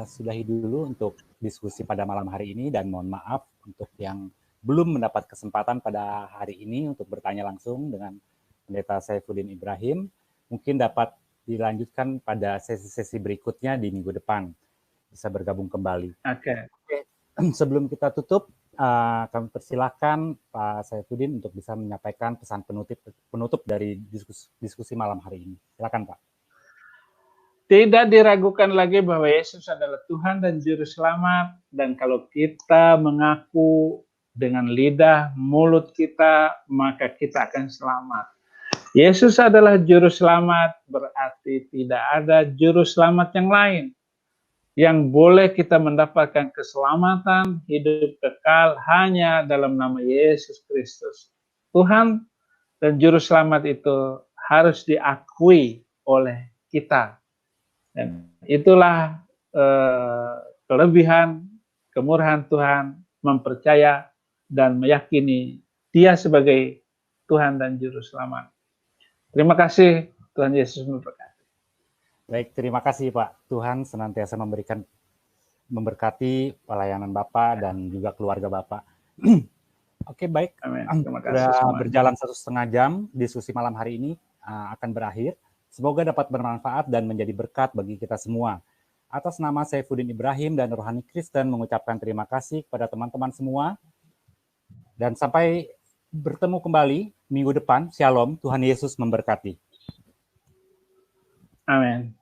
sudahi dulu untuk diskusi pada malam hari ini, dan mohon maaf untuk yang belum mendapat kesempatan pada hari ini untuk bertanya langsung dengan Pendeta Saifuddin Ibrahim, mungkin dapat dilanjutkan pada sesi-sesi berikutnya di minggu depan. Bisa bergabung kembali. Oke. Sebelum kita tutup, kami persilakan Pak Saifuddin untuk bisa menyampaikan pesan penutup dari diskusi malam hari ini. Silakan, Pak. Tidak diragukan lagi bahwa Yesus adalah Tuhan dan Juru Selamat, dan kalau kita mengaku dengan lidah, mulut kita, maka kita akan selamat. Yesus adalah Juru Selamat, berarti tidak ada Juru Selamat yang lain yang boleh kita mendapatkan keselamatan, hidup kekal hanya dalam nama Yesus Kristus. Tuhan dan Juru Selamat itu harus diakui oleh kita. Dan itulah kelebihan, kemurahan Tuhan, mempercaya dan meyakini Dia sebagai Tuhan dan Juru Selamat. Terima kasih, Tuhan Yesus memberkati. Baik, terima kasih Pak. Tuhan senantiasa memberkati pelayanan Bapak dan juga keluarga Bapak. Oke, baik. Amin. Terima kasih Sudah semuanya. berjalan 1,5 jam, diskusi malam hari ini akan berakhir. Semoga dapat bermanfaat dan menjadi berkat bagi kita semua. Atas nama Saifuddin Ibrahim dan Rohani Kristen mengucapkan terima kasih kepada teman-teman semua. Dan sampai bertemu kembali minggu depan. Shalom, Tuhan Yesus memberkati. Amin.